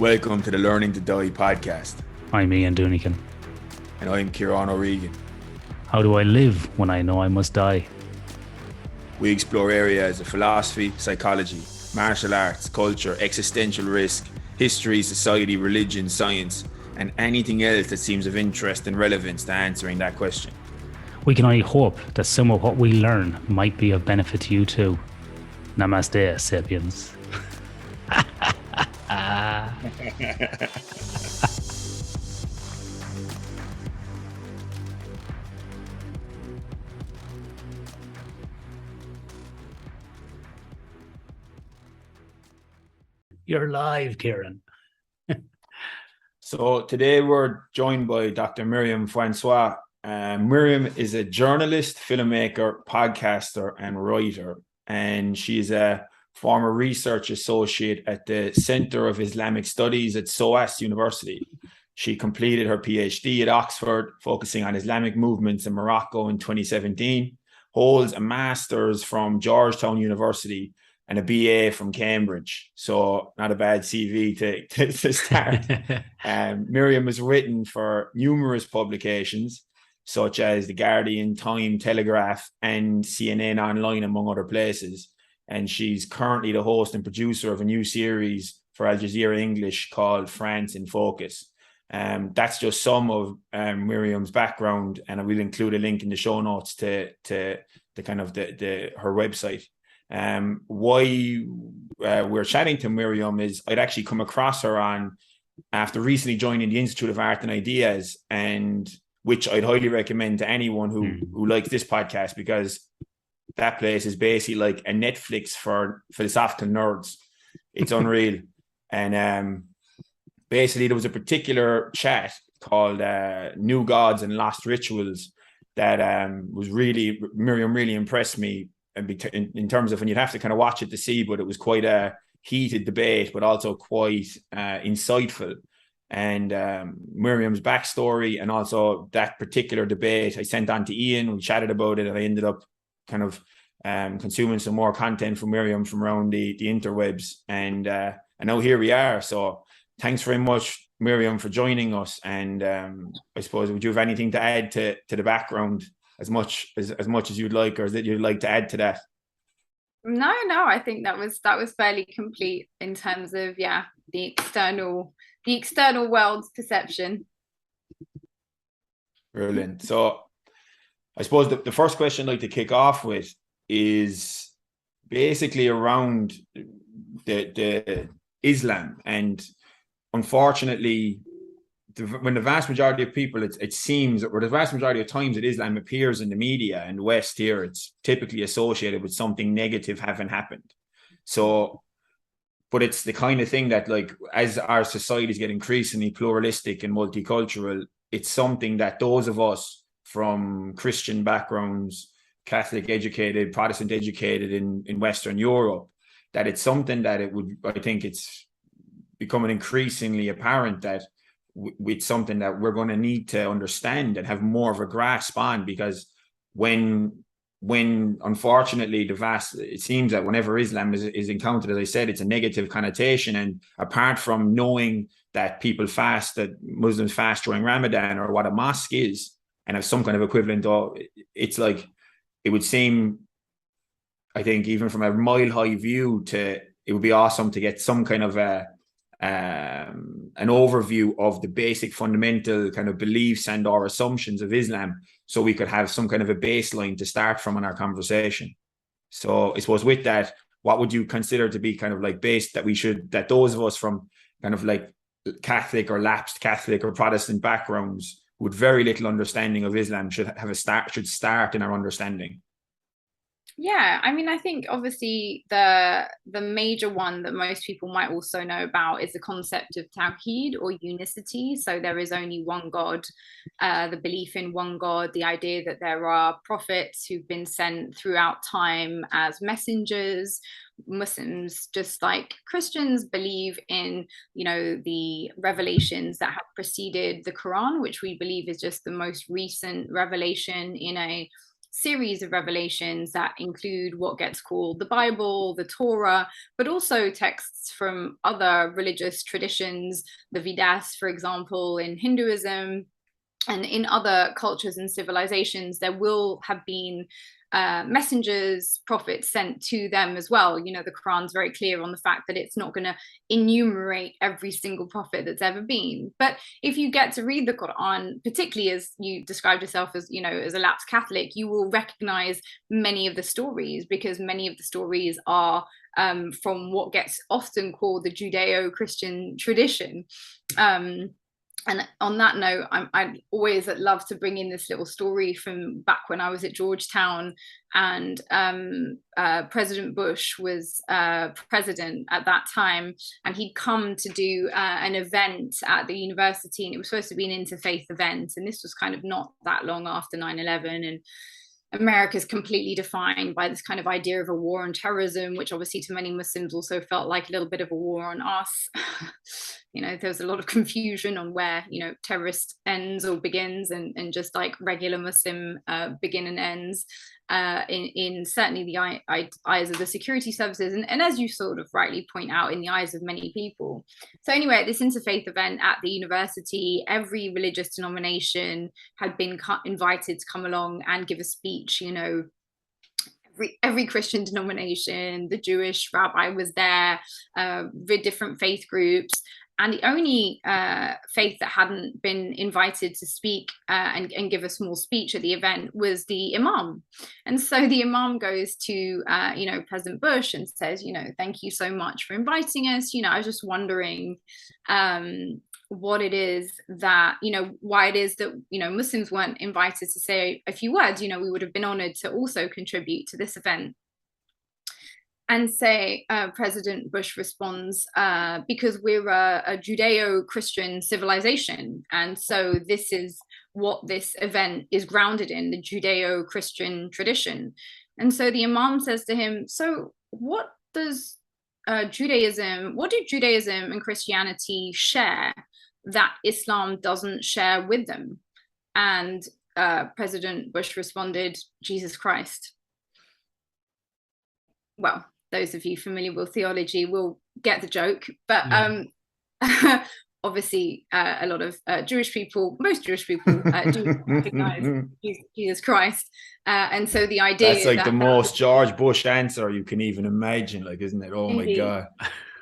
Welcome to the Learning to Die podcast. I'm Ian Dunican. And I'm Kieran O'Regan. How do I live when I know I must die? We explore areas of philosophy, psychology, martial arts, culture, existential risk, history, society, religion, science, and anything else that seems of interest and relevance to answering that question. We can only hope that some of what we learn might be of benefit to you too. Namaste, sapiens. You're live, Kieran. So today we're joined by Dr. Myriam Francois. Myriam is a journalist, filmmaker, podcaster, and writer, and she's a former research associate at the Centre of Islamic Studies at SOAS University. She completed her PhD at Oxford, focusing on Islamic movements in Morocco in 2017, holds a master's from Georgetown University and a BA from Cambridge. So not a bad CV to start. Myriam has written for numerous publications, such as The Guardian, Time, Telegraph, and CNN Online, among other places. And she's currently the host and producer of a new series for Al Jazeera English called France in Focus. That's just some of Myriam's background, and I will include a link in the show notes to kind of her website. Why we're chatting to Myriam is I'd actually come across her after recently joining the Institute of Art and Ideas, and which I'd highly recommend to anyone who likes this podcast, because that place is basically like a Netflix for philosophical nerds. It's unreal. And basically there was a particular chat called New Gods and Lost Rituals that Myriam really impressed me in terms of, and you'd have to kind of watch it to see, but it was quite a heated debate, but also quite insightful. And Myriam's backstory and also that particular debate I sent on to Ian. We chatted about it, and I ended up kind of consuming some more content from Myriam from around the interwebs, and now here we are. So thanks very much, Myriam, for joining us. And I suppose, would you have anything to add to the background as much as you'd like, or that you'd like to add to that? No, I think that was fairly complete in terms of the external world's perception. Brilliant. So I suppose the first question I'd like to kick off with is basically around the Islam. And unfortunately, when the vast majority of people, it seems, or the vast majority of times that Islam appears in the media in the West here, it's typically associated with something negative having happened. So, but it's the kind of thing that, like, as our societies get increasingly pluralistic and multicultural, it's something that those of us from Christian backgrounds, Catholic educated, Protestant educated in Western Europe, that it's something that I think it's becoming increasingly apparent that it's something that we're going to need to understand and have more of a grasp on, because when unfortunately it seems that whenever Islam is encountered, as I said, it's a negative connotation. And apart from knowing that people fast, that Muslims fast during Ramadan, or what a mosque is, and have some kind of equivalent, it's like, it would seem, I think, even from a mile high view, it would be awesome to get some kind of an overview of the basic fundamental kind of beliefs and or assumptions of Islam, so we could have some kind of a baseline to start from in our conversation. So I suppose with that, what would you consider to be kind of like that those of us from kind of like Catholic or lapsed Catholic or Protestant backgrounds with very little understanding of Islam should start in our understanding? Yeah, I mean, I think obviously the major one that most people might also know about is the concept of Tawheed, or unicity. So there is only one God, the belief in one God, the idea that there are prophets who've been sent throughout time as messengers. Muslims, just like Christians, believe in, the revelations that have preceded the Quran, which we believe is just the most recent revelation in a series of revelations that include what gets called the Bible, the Torah, but also texts from other religious traditions, the Vedas, for example, in Hinduism. And in other cultures and civilizations, there will have been messengers, prophets sent to them as well. You know, the Quran's very clear on the fact that it's not going to enumerate every single prophet that's ever been. But if you get to read the Quran, particularly as you described yourself as, you know, as a lapsed Catholic, you will recognize many of the stories, because many of the stories are from what gets often called the Judeo-Christian tradition. And on that note, I'd always love to bring in this little story from back when I was at Georgetown, and President Bush was president at that time, and he'd come to do an event at the university, and it was supposed to be an interfaith event, and this was kind of not that long after 9/11, and America is completely defined by this kind of idea of a war on terrorism, which obviously to many Muslims also felt like a little bit of a war on us. You know, there was a lot of confusion on where, you know, terrorist ends or begins, and just like regular Muslim begin and ends in certainly the eyes of the security services, and as you sort of rightly point out, in the eyes of many people. So anyway, at this interfaith event at the university, every religious denomination had been invited to come along and give a speech. You know, every Christian denomination, the Jewish rabbi was there, with different faith groups. And the only faith that hadn't been invited to speak and give a small speech at the event was the imam. And so the imam goes to, you know, President Bush and says, you know, thank you so much for inviting us. You know, I was just wondering what it is that, you know, why it is that, you know, Muslims weren't invited to say a few words. You know, we would have been honored to also contribute to this event. And say, President Bush responds, because we're a Judeo-Christian civilization. And so this is what this event is grounded in, the Judeo-Christian tradition. And so the imam says to him, so what does Judaism and Christianity share that Islam doesn't share with them? And President Bush responded, Jesus Christ. Well, those of you familiar with theology will get the joke, but obviously a lot of Jewish people, most Jewish people do recognize Jesus Christ, and so the idea that's like the most George Bush answer you can even imagine, like, isn't it? Oh my God.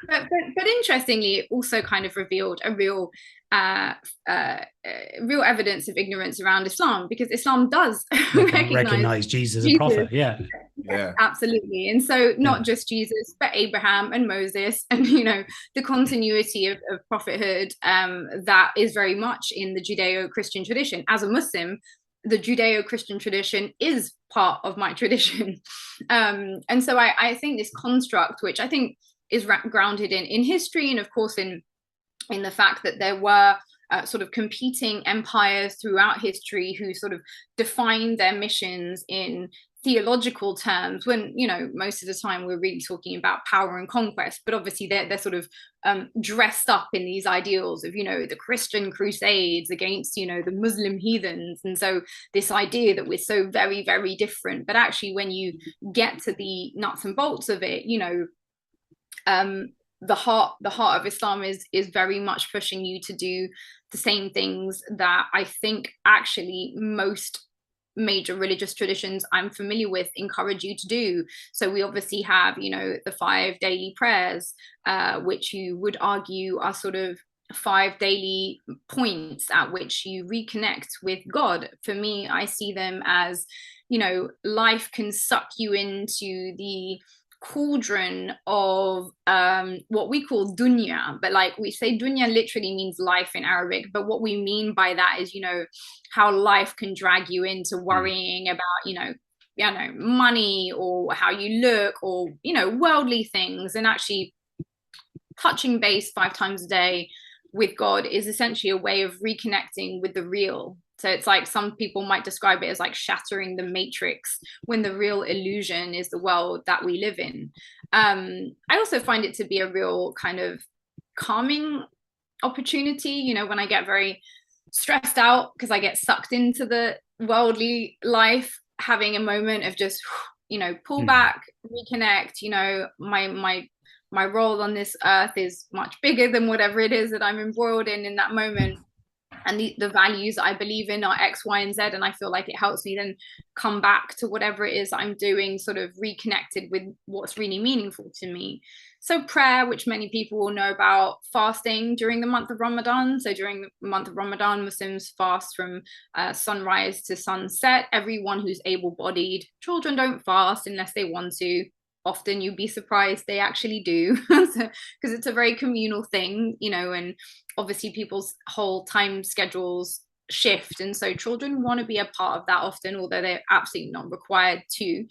But interestingly, it also kind of revealed a real evidence of ignorance around Islam, because Islam does recognize Jesus as a prophet. Yeah, absolutely. And so not just Jesus, but Abraham and Moses, and, you know, the continuity of prophethood that is very much in the Judeo-Christian tradition. As a Muslim, the Judeo-Christian tradition is part of my tradition. And so I think this construct, which I think is grounded in history, and of course in the fact that there were sort of competing empires throughout history who sort of defined their missions in theological terms, when, you know, most of the time we're really talking about power and conquest, but obviously they're sort of dressed up in these ideals of, you know, the Christian crusades against, you know, the Muslim heathens. And so this idea that we're so very, very different, but actually when you get to the nuts and bolts of it, you know, the heart of Islam is very much pushing you to do the same things that I think actually most major religious traditions I'm familiar with encourage you to do. So we obviously have, you know, the 5 daily prayers, which you would argue are sort of 5 daily points at which you reconnect with God. For me, I see them as, you know, life can suck you into the cauldron of what we call dunya, but like we say dunya literally means life in Arabic, but what we mean by that is, you know, how life can drag you into worrying about, you know, money, or how you look, or, you know, worldly things. And actually touching base 5 times a day with God is essentially a way of reconnecting with the real. So it's like some people might describe it as like shattering the matrix, when the real illusion is the world that we live in. I also find it to be a real kind of calming opportunity, you know, when I get very stressed out because I get sucked into the worldly life. having a moment of just, pull back, reconnect. My role on this earth is much bigger than whatever it is that I'm embroiled in that moment. And the values I believe in are X, Y, and Z. And I feel like it helps me then come back to whatever it is I'm doing, sort of reconnected with what's really meaningful to me. So prayer, which many people will know about, fasting during the month of Ramadan. So during the month of Ramadan, Muslims fast from sunrise to sunset. Everyone who's able-bodied. Children don't fast unless they want to. Often you'd be surprised they actually do, because it's a very communal thing, and obviously people's whole time schedules shift. And so children want to be a part of that often, although they're absolutely not required to.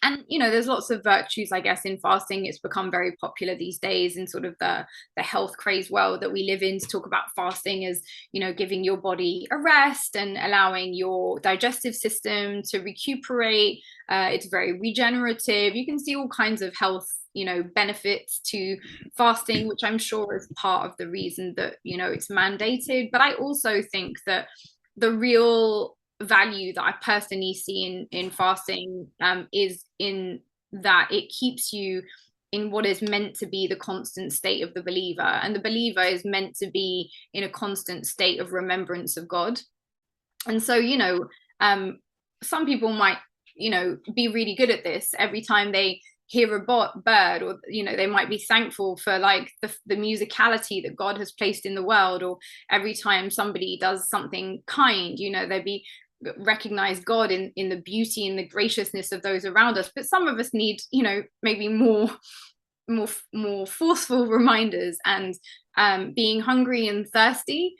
And there's lots of virtues, I guess, in fasting. It's become very popular these days in sort of the health craze world that we live in, to talk about fasting as, giving your body a rest and allowing your digestive system to recuperate. It's very regenerative. You can see all kinds of health, benefits to fasting, which I'm sure is part of the reason that, it's mandated. But I also think that the real value that I personally see in fasting is in that it keeps you in what is meant to be the constant state of the believer. And the believer is meant to be in a constant state of remembrance of God. And so, some people might, be really good at this. Every time they hear a bird, or they might be thankful for like the musicality that God has placed in the world, or every time somebody does something kind, they'd be recognize God in the beauty and the graciousness of those around us. But some of us need, maybe more forceful reminders, and being hungry and thirsty,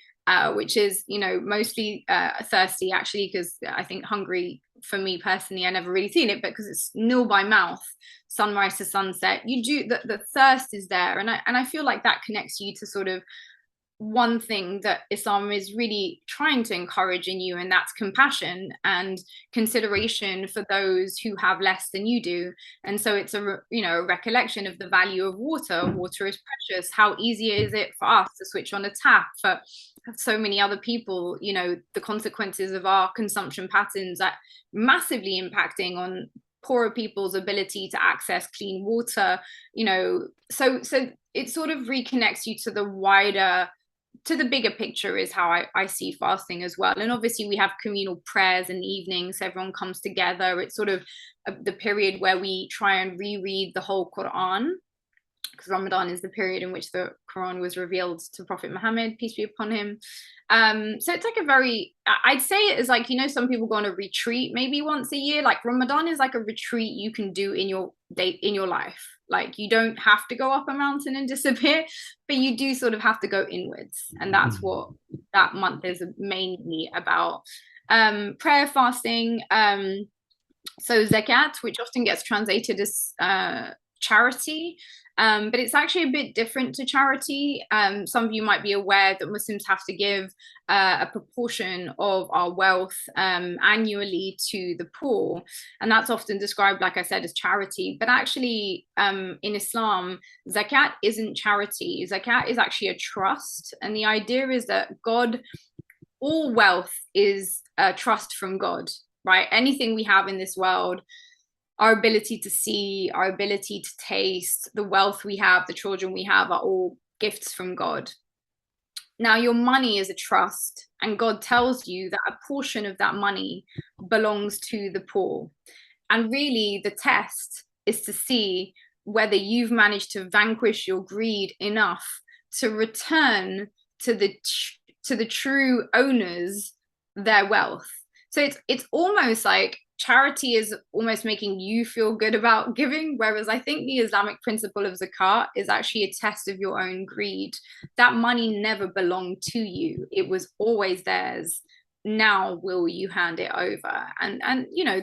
which is, mostly thirsty actually, because I think hungry for me personally, I never really seen it, but because it's nil by mouth, sunrise to sunset, you do the thirst is there. And I feel like that connects you to sort of one thing that Islam is really trying to encourage in you, and that's compassion and consideration for those who have less than you do. And so it's a recollection of the value of water. Water is precious. How easy is it for us to switch on a tap? For so many other people, the consequences of our consumption patterns are massively impacting on poorer people's ability to access clean water. So it sort of reconnects you to the bigger picture is how I see fasting as well. And obviously we have communal prayers in the evenings. Everyone comes together. It's sort of the period where we try and reread the whole Quran, because Ramadan is the period in which the Quran was revealed to Prophet Muhammad, peace be upon him. So it's like I'd say it is like, some people go on a retreat maybe once a year. Like Ramadan is like a retreat you can do in your life. Like you don't have to go up a mountain and disappear, but you do sort of have to go inwards. And that's what that month is mainly about. Prayer, fasting, so zakat, which often gets translated as charity, but it's actually a bit different to charity. Some of you might be aware that Muslims have to give a proportion of our wealth annually to the poor, and that's often described, like I said, as charity. But actually, in Islam, zakat isn't charity. Zakat is actually a trust, and the idea is that all wealth is a trust from God, right? Anything we have in this world, our ability to see, our ability to taste, the wealth we have, the children we have, are all gifts from God. Now, your money is a trust, and God tells you that a portion of that money belongs to the poor. And really, the test is to see whether you've managed to vanquish your greed enough to return to the true owners their wealth. So it's almost like charity is almost making you feel good about giving, whereas I think the Islamic principle of zakat is actually a test of your own greed. That money never belonged to you. It was always theirs. Now will you hand it over? And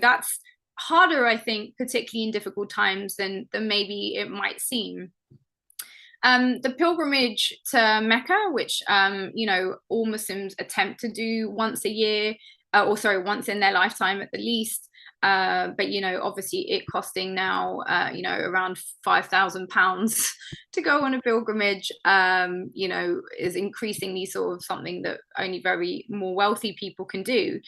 that's harder, I think, particularly in difficult times than maybe it might seem. The pilgrimage to Mecca, which all Muslims attempt to do once a year, once in their lifetime at the least. But obviously it costing now around £5,000 to go on a pilgrimage, is increasingly sort of something that only very more wealthy people can do.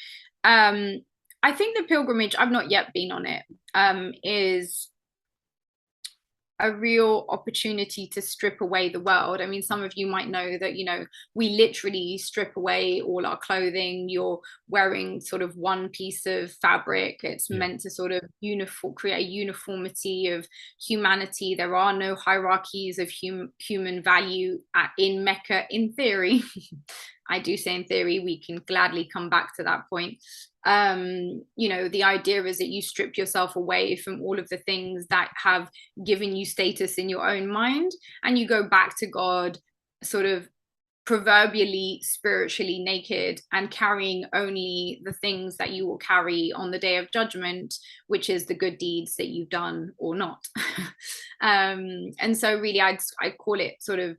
I think the pilgrimage, I've not yet been on it, is a real opportunity to strip away the world. I mean, some of you might know that, we literally strip away all our clothing. You're wearing sort of one piece of fabric. It's meant to sort of create a uniformity of humanity. There are no hierarchies of human value in Mecca, in theory. I do say in theory, we can gladly come back to that point. The idea is that you strip yourself away from all of the things that have given you status in your own mind, and you go back to God sort of proverbially spiritually naked and carrying only the things that you will carry on the day of judgment, which is the good deeds that you've done or not. And so really I'd call it sort of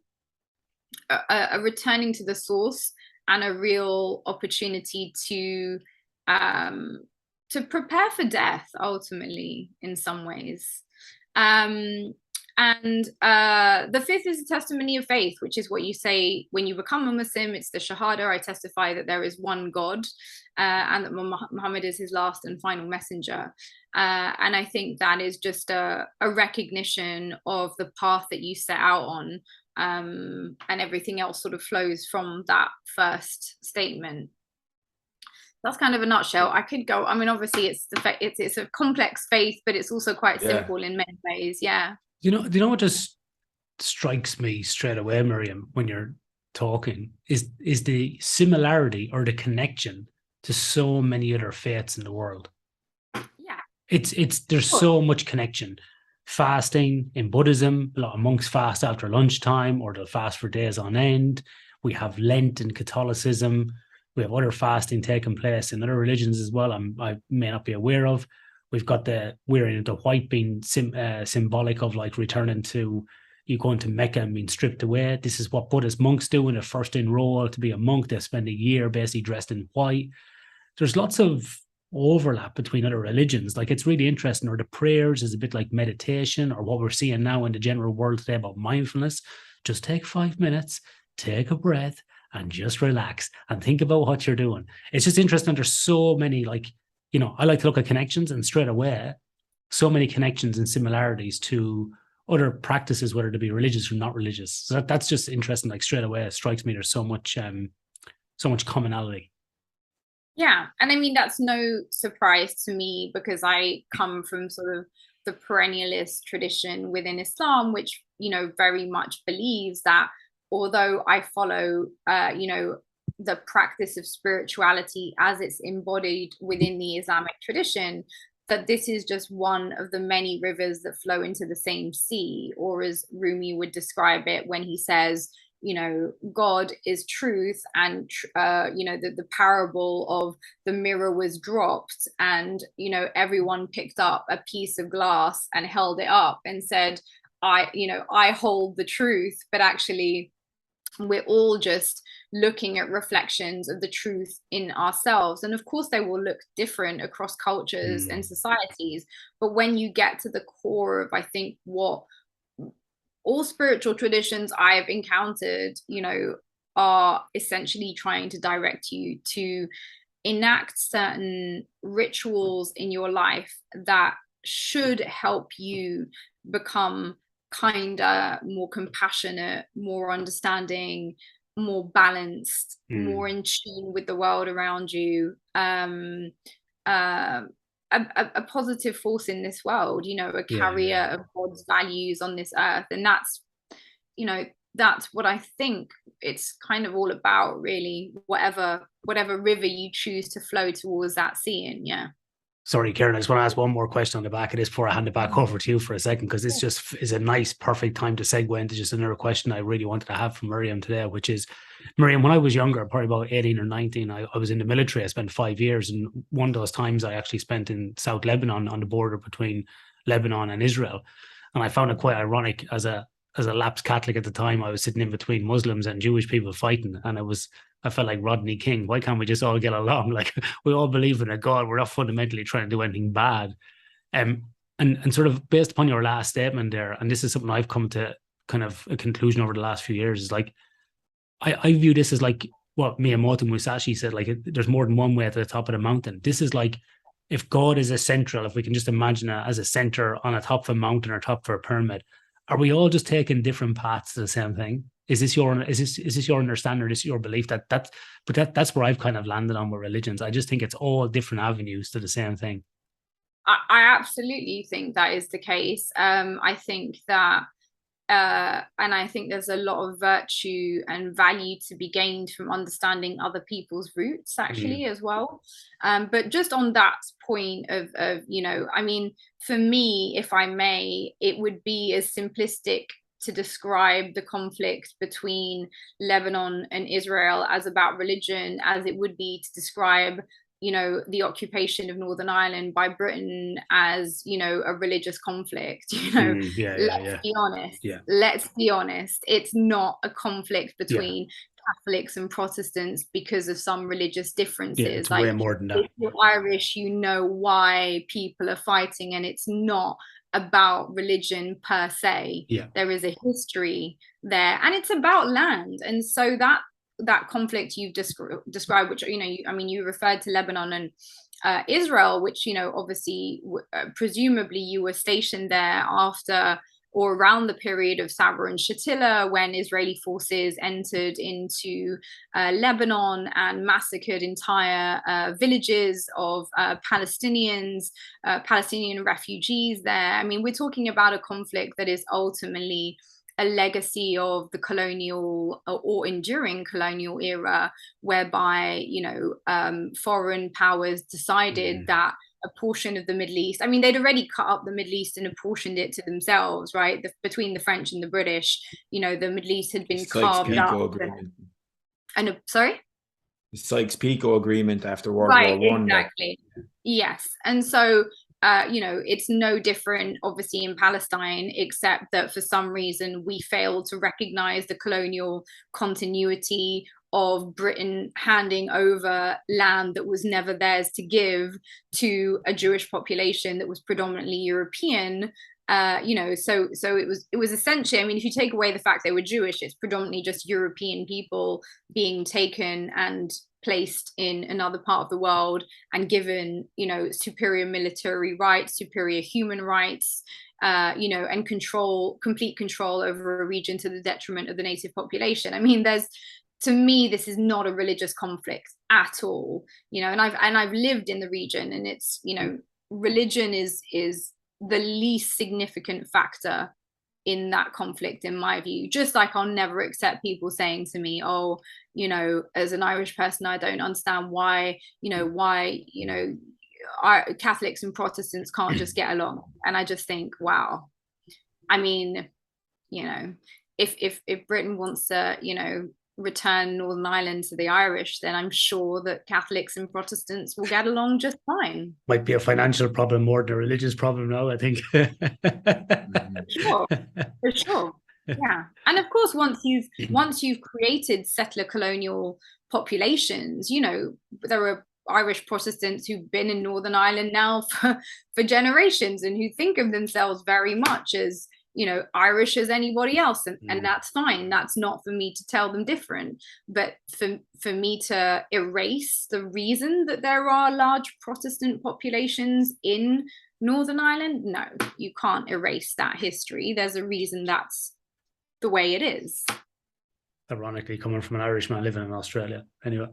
a returning to the source and a real opportunity to prepare for death, ultimately, in some ways. And the fifth is a testimony of faith, which is what you say when you become a Muslim. It's the Shahada. I testify that there is one God, and that Muhammad is his last and final messenger. And I think that is just a recognition of the path that you set out on, and everything else sort of flows from that first statement. That's kind of a nutshell. I could go, I mean, obviously it's a complex faith, but it's also quite simple in many ways. Yeah. Do you know what just strikes me straight away, Myriam, when you're talking is the similarity or the connection to so many other faiths in the world. Yeah. There's so much connection. Fasting in Buddhism, a lot of monks fast after lunchtime, or they'll fast for days on end. We have Lent in Catholicism. We have other fasting taking place in other religions as well. I may not be aware of. We've got wearing the white being symbolic of like returning to you going to Mecca and being stripped away. This is what Buddhist monks do when they're first enroll to be a monk. They spend a year basically dressed in white. There's lots of overlap between other religions. Like, it's really interesting. Or the prayers is a bit like meditation, or what we're seeing now in the general world today about mindfulness. Just take 5 minutes, take a breath, and just relax and think about what you're doing. It's just interesting. There's so many, I like to look at connections, and straight away, so many connections and similarities to other practices, whether to be religious or not religious. So that's just interesting. Like, straight away, it strikes me there's so much commonality. Yeah. And I mean, that's no surprise to me, because I come from sort of the perennialist tradition within Islam, which, very much believes that although I follow, the practice of spirituality as it's embodied within the Islamic tradition, that this is just one of the many rivers that flow into the same sea, or as Rumi would describe it when he says, God is truth, and the parable of the mirror was dropped, and everyone picked up a piece of glass and held it up and said, I hold the truth, but actually we're all just looking at reflections of the truth in ourselves. And of course they will look different across cultures and societies, but when you get to the core of, I think, what all spiritual traditions I've encountered, are essentially trying to direct you to enact certain rituals in your life that should help you become kinder, more compassionate, more understanding, more balanced, more in tune with the world around you, a positive force in this world, a carrier of God's values on this earth. And that's what I think it's kind of all about, really, whatever river you choose to flow towards that sea in. Yeah. Sorry, Karen, I just want to ask one more question on the back of this before I hand it back over to you for a second, because this just is a nice, perfect time to segue into just another question I really wanted to have from Myriam today, which is, Myriam, when I was younger, probably about 18 or 19, I was in the military. I spent 5 years, and one of those times I actually spent in South Lebanon, on the border between Lebanon and Israel. And I found it quite ironic, as a lapsed Catholic at the time, I was sitting in between Muslims and Jewish people fighting, and I felt like Rodney King. Why can't we just all get along? Like, we all believe in a God. We're not fundamentally trying to do anything bad. And sort of based upon your last statement there, and this is something I've come to kind of a conclusion over the last few years, is like, I view this as like what Miyamoto Musashi said, like, there's more than one way to the top of the mountain. This is like if God is a central, if we can just imagine it as a center on a top of a mountain or top of a pyramid, are we all just taking different paths to the same thing? Is this your understanding, or is this your belief that's where I've kind of landed on with religions? I just think it's all different avenues to the same thing. I absolutely think that is the case. I think that and I think there's a lot of virtue and value to be gained from understanding other people's roots actually as well. But just on that point of I mean, for me, if I may, it would be as simplistic to describe the conflict between Lebanon and Israel as about religion as it would be to describe the occupation of Northern Ireland by Britain as, a religious conflict. Let's be honest. Let's be honest. It's not a conflict between Catholics and Protestants because of some religious differences. It's way more than that. If you're Irish, you know why people are fighting, and it's not about religion per se. There is a history there, and it's about land. And so that conflict you've described, which you referred to Lebanon and Israel, which obviously presumably you were stationed there after or around the period of Sabra and Shatila, when Israeli forces entered into Lebanon and massacred entire villages of Palestinian refugees there. I mean, we're talking about a conflict that is ultimately a legacy of the colonial or enduring colonial era, whereby foreign powers decided that a portion of the Middle East, I mean, they'd already cut up the Middle East and apportioned it to themselves, right? Between the French and the British, the Middle East had been carved up. Sorry? The Sykes-Picot Agreement after World War I. Exactly. Yes. And so it's no different, obviously, in Palestine, except that for some reason we fail to recognize the colonial continuity of Britain handing over land that was never theirs to give to a Jewish population that was predominantly European. So it was essentially, I mean, if you take away the fact they were Jewish, it's predominantly just European people being taken and placed in another part of the world and given, superior military rights, superior human rights, and complete control over a region to the detriment of the native population. I mean, to me, this is not a religious conflict at all, and I've lived in the region, and it's, religion is the least significant factor in that conflict, in my view. Just like I'll never accept people saying to me, oh, as an Irish person, I don't understand why Catholics and Protestants can't just get along. And I just think, wow, I mean, if Britain wants to, return Northern Ireland to the Irish, then I'm sure that Catholics and Protestants will get along just fine. Might be a financial problem more than a religious problem now, I think. Sure, for sure. Yeah. And of course, once you've created settler colonial populations, there are Irish Protestants who've been in Northern Ireland now for generations, and who think of themselves very much as Irish as anybody else, and that's fine. That's not for me to tell them different, but for me to erase the reason that there are large Protestant populations in Northern Ireland, no, you can't erase that history. There's a reason that's the way it is. Ironically, coming from an Irishman living in Australia, anyway.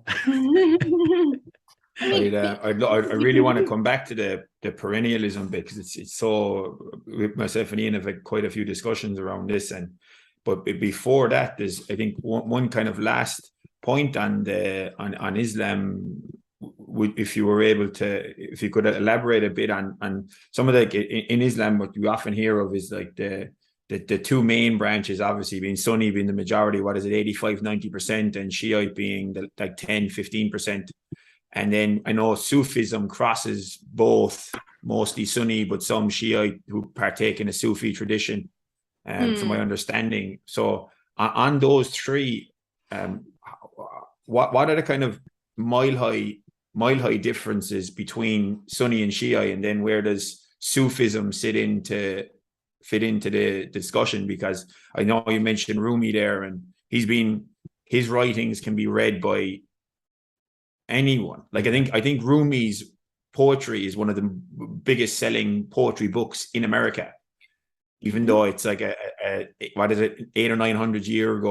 I really want to come back to the perennialism bit, because it's so, with myself and Ian have had quite a few discussions around this, but before that, there's, I think, one kind of last point on Islam. If you could elaborate a bit on some of in Islam, what you often hear of is like the two main branches, obviously being Sunni being the majority, 85-90%, and Shiite being like 10-15%. And then I know Sufism crosses both, mostly Sunni, but some Shiite who partake in a Sufi tradition, from my understanding. So on those three, what are the kind of mile high differences between Sunni and Shia, and then where does Sufism fit into the discussion? Because I know you mentioned Rumi there, and his writings can be read by anyone. Like I think Rumi's poetry is one of the biggest selling poetry books in America, even though it's like what is it, 800 or 900 year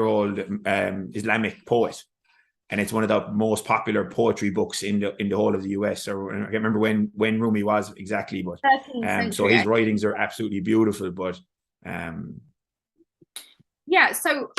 old Islamic poet, and it's one of the most popular poetry books in the whole of the US. Or I can't remember when Rumi was exactly, but so his writings are absolutely beautiful. But yeah, so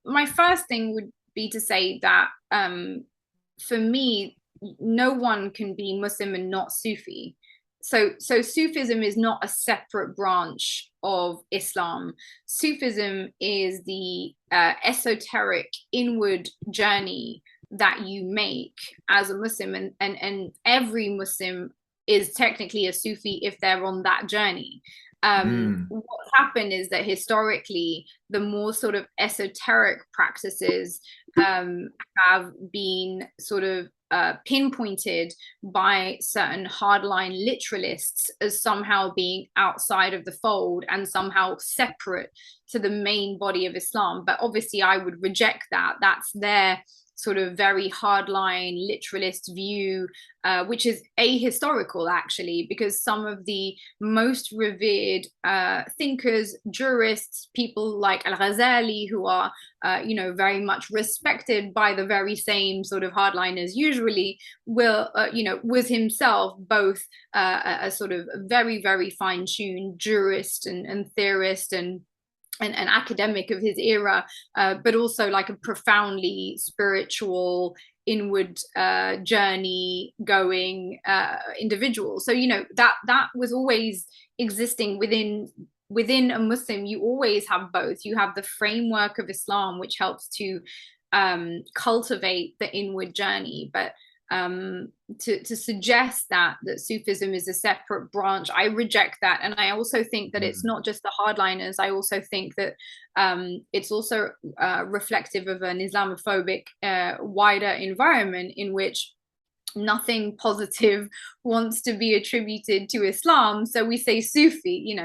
my first thing would be to say that for me, no one can be Muslim and not Sufi. So Sufism is not a separate branch of Islam. Sufism is the esoteric inward journey that you make as a Muslim, and every Muslim is technically a Sufi if they're on that journey. What's happened is that historically, the more sort of esoteric practices have been sort of pinpointed by certain hardline literalists as somehow being outside of the fold and somehow separate to the main body of Islam. But obviously, I would reject that. That's their sort of very hardline literalist view, which is ahistorical actually, because some of the most revered thinkers, jurists, people like Al-Ghazali, who are very much respected by the very same sort of hardliners usually, will was himself both a sort of very, very fine-tuned jurist and theorist and an academic of his era, but also like a profoundly spiritual, inward journey going individual. So that was always existing within a Muslim. You always have both. You have the framework of Islam, which helps to cultivate the inward journey, but to suggest that Sufism is a separate branch, I reject that. And I also think that it's not just the hardliners. I also think that it's also reflective of an Islamophobic wider environment in which nothing positive wants to be attributed to Islam. So we say Sufi,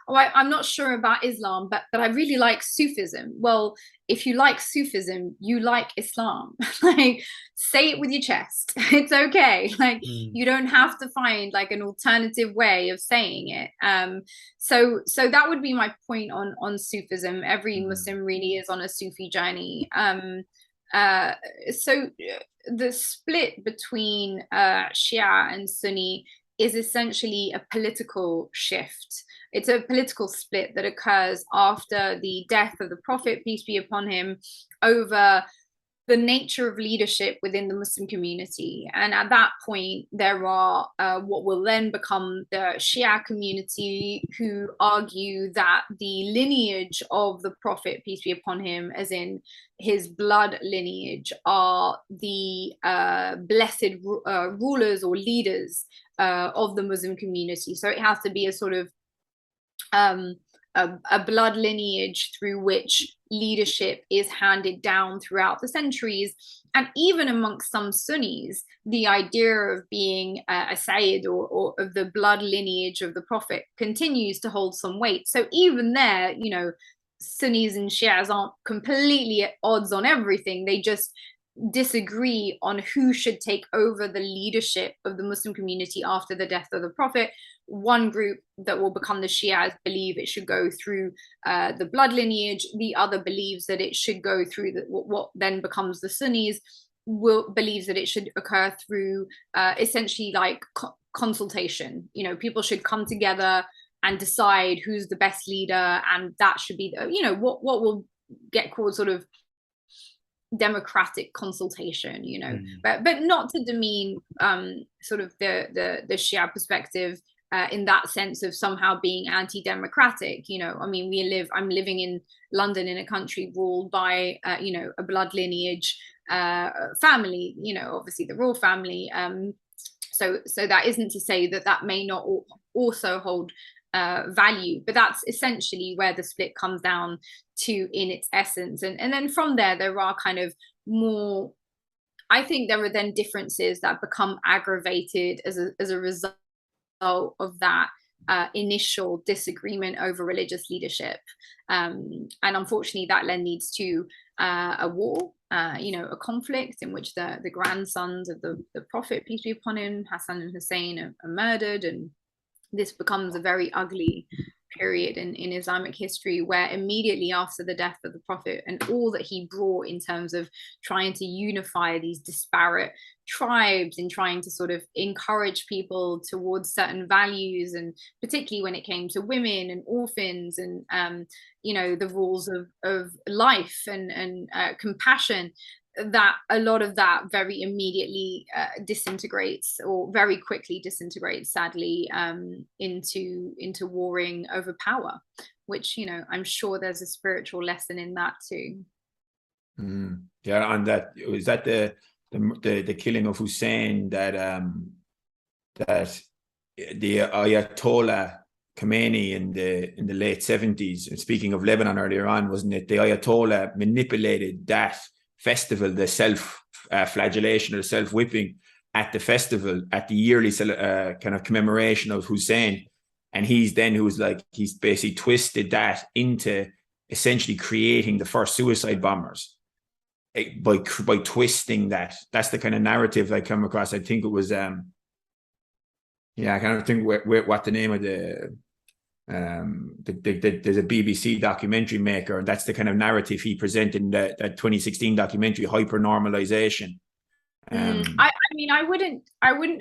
I'm not sure about Islam, but I really like Sufism. Well, if you like Sufism, you like Islam. Like, say it with your chest. It's okay. Like, you don't have to find like an alternative way of saying it. So that would be my point on Sufism. Every Muslim really is on a Sufi journey. So the split between Shia and Sunni is essentially a political shift. It's a political split that occurs after the death of the Prophet, peace be upon him, over the nature of leadership within the Muslim community. And at that point, there are what will then become the Shia community, who argue that the lineage of the Prophet, peace be upon him, as in his blood lineage, are the blessed rulers or leaders of the Muslim community. So it has to be a sort of a blood lineage through which leadership is handed down throughout the centuries. And even amongst some Sunnis, the idea of being a Sayyid or of the blood lineage of the Prophet continues to hold some weight. So even there, Sunnis and Shias aren't completely at odds on everything. They just disagree on who should take over the leadership of the Muslim community after the death of the Prophet. One group that will become the Shias believe it should go through the blood lineage. The other believes that it should go through what then becomes the Sunnis, believes that it should occur through essentially like consultation. People should come together and decide who's the best leader, and that should be what will get called sort of democratic consultation, but not to demean sort of the Shia perspective in that sense of somehow being anti-democratic. I'm living in London, in a country ruled by a blood lineage family, obviously the royal family, so that isn't to say that may not also hold value, but that's essentially where the split comes down to in its essence. And then from there are kind of more, I think there are then differences that become aggravated as a result of that, initial disagreement over religious leadership. And unfortunately, that then leads to a war, a conflict in which the grandsons of the Prophet, peace be upon him, Hassan and Hussein, are murdered. And this becomes a very ugly period in Islamic history, where immediately after the death of the Prophet and all that he brought in terms of trying to unify these disparate tribes and trying to sort of encourage people towards certain values, and particularly when it came to women and orphans and the rules of life and compassion, that a lot of that very immediately disintegrates, or very quickly disintegrates, sadly, into warring over power, which I'm sure there's a spiritual lesson in that too. Yeah, and that was that the killing of Hussein, that the Ayatollah Khomeini in the late 70s, and speaking of Lebanon earlier on, wasn't it, the Ayatollah manipulated that festival, the self-flagellation or the self-whipping at the festival, at the yearly kind of commemoration of Hussein. And he's basically twisted that into essentially creating the first suicide bombers by twisting that. That's the kind of narrative I come across. I think it was, I kind of think what the name of there's a BBC documentary maker, and that's the kind of narrative he presented in that 2016 documentary, Hypernormalization. I mean, I wouldn't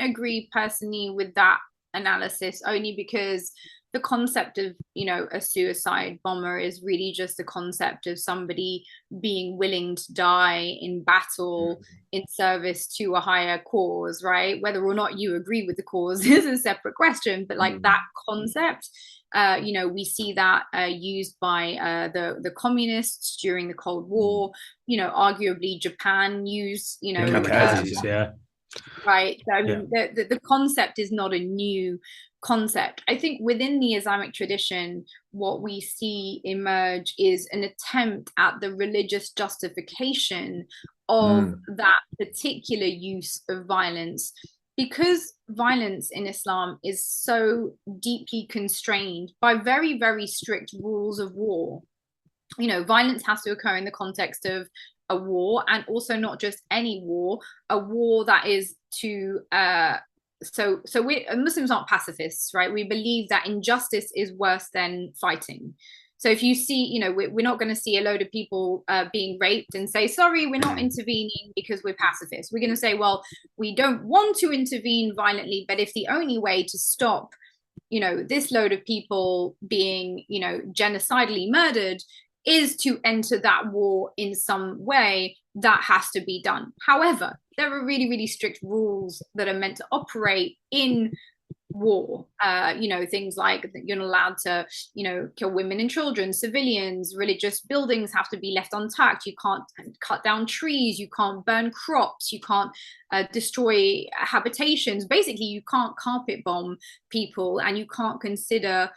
agree personally with that analysis, only because the concept of a suicide bomber is really just a concept of somebody being willing to die in battle in service to a higher cause, right? Whether or not you agree with the cause is a separate question, but like that concept, we see that used by the communists during the Cold War. Arguably Japan used right. So I mean, the concept is not a new concept. I think within the Islamic tradition, what we see emerge is an attempt at the religious justification of that particular use of violence, because violence in Islam is so deeply constrained by very, very strict rules of war. Violence has to occur in the context of a war, and also not just any war, a war that is to so we Muslims aren't pacifists, right? We believe that injustice is worse than fighting. So if you see, we're not going to see a load of people being raped and say, sorry, we're not intervening because we're pacifists. We're going to say, well, we don't want to intervene violently, but if the only way to stop, this load of people being, genocidally murdered is to enter that war in some way, that has to be done. However, there are really, really strict rules that are meant to operate in war. Things like you're not allowed to, kill women and children, civilians, religious buildings have to be left untouched. You can't cut down trees, you can't burn crops, you can't destroy habitations. Basically, you can't carpet bomb people, and you can't consider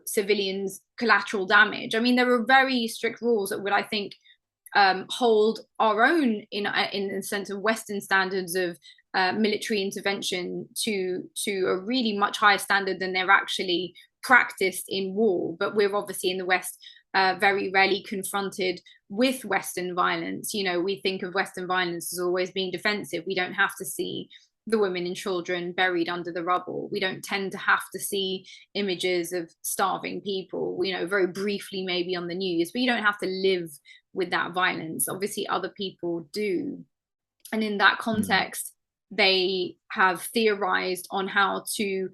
civilians collateral damage. I mean, there are very strict rules that would, I think, hold our own in the sense of Western standards of military intervention to a really much higher standard than they're actually practiced in war. But we're obviously in the West very rarely confronted with Western violence. We think of Western violence as always being defensive. We don't have to see the women and children buried under the rubble. We don't tend to have to see images of starving people, very briefly maybe on the news, but you don't have to live with that violence. Obviously, other people do. And in that context, they have theorized on how to,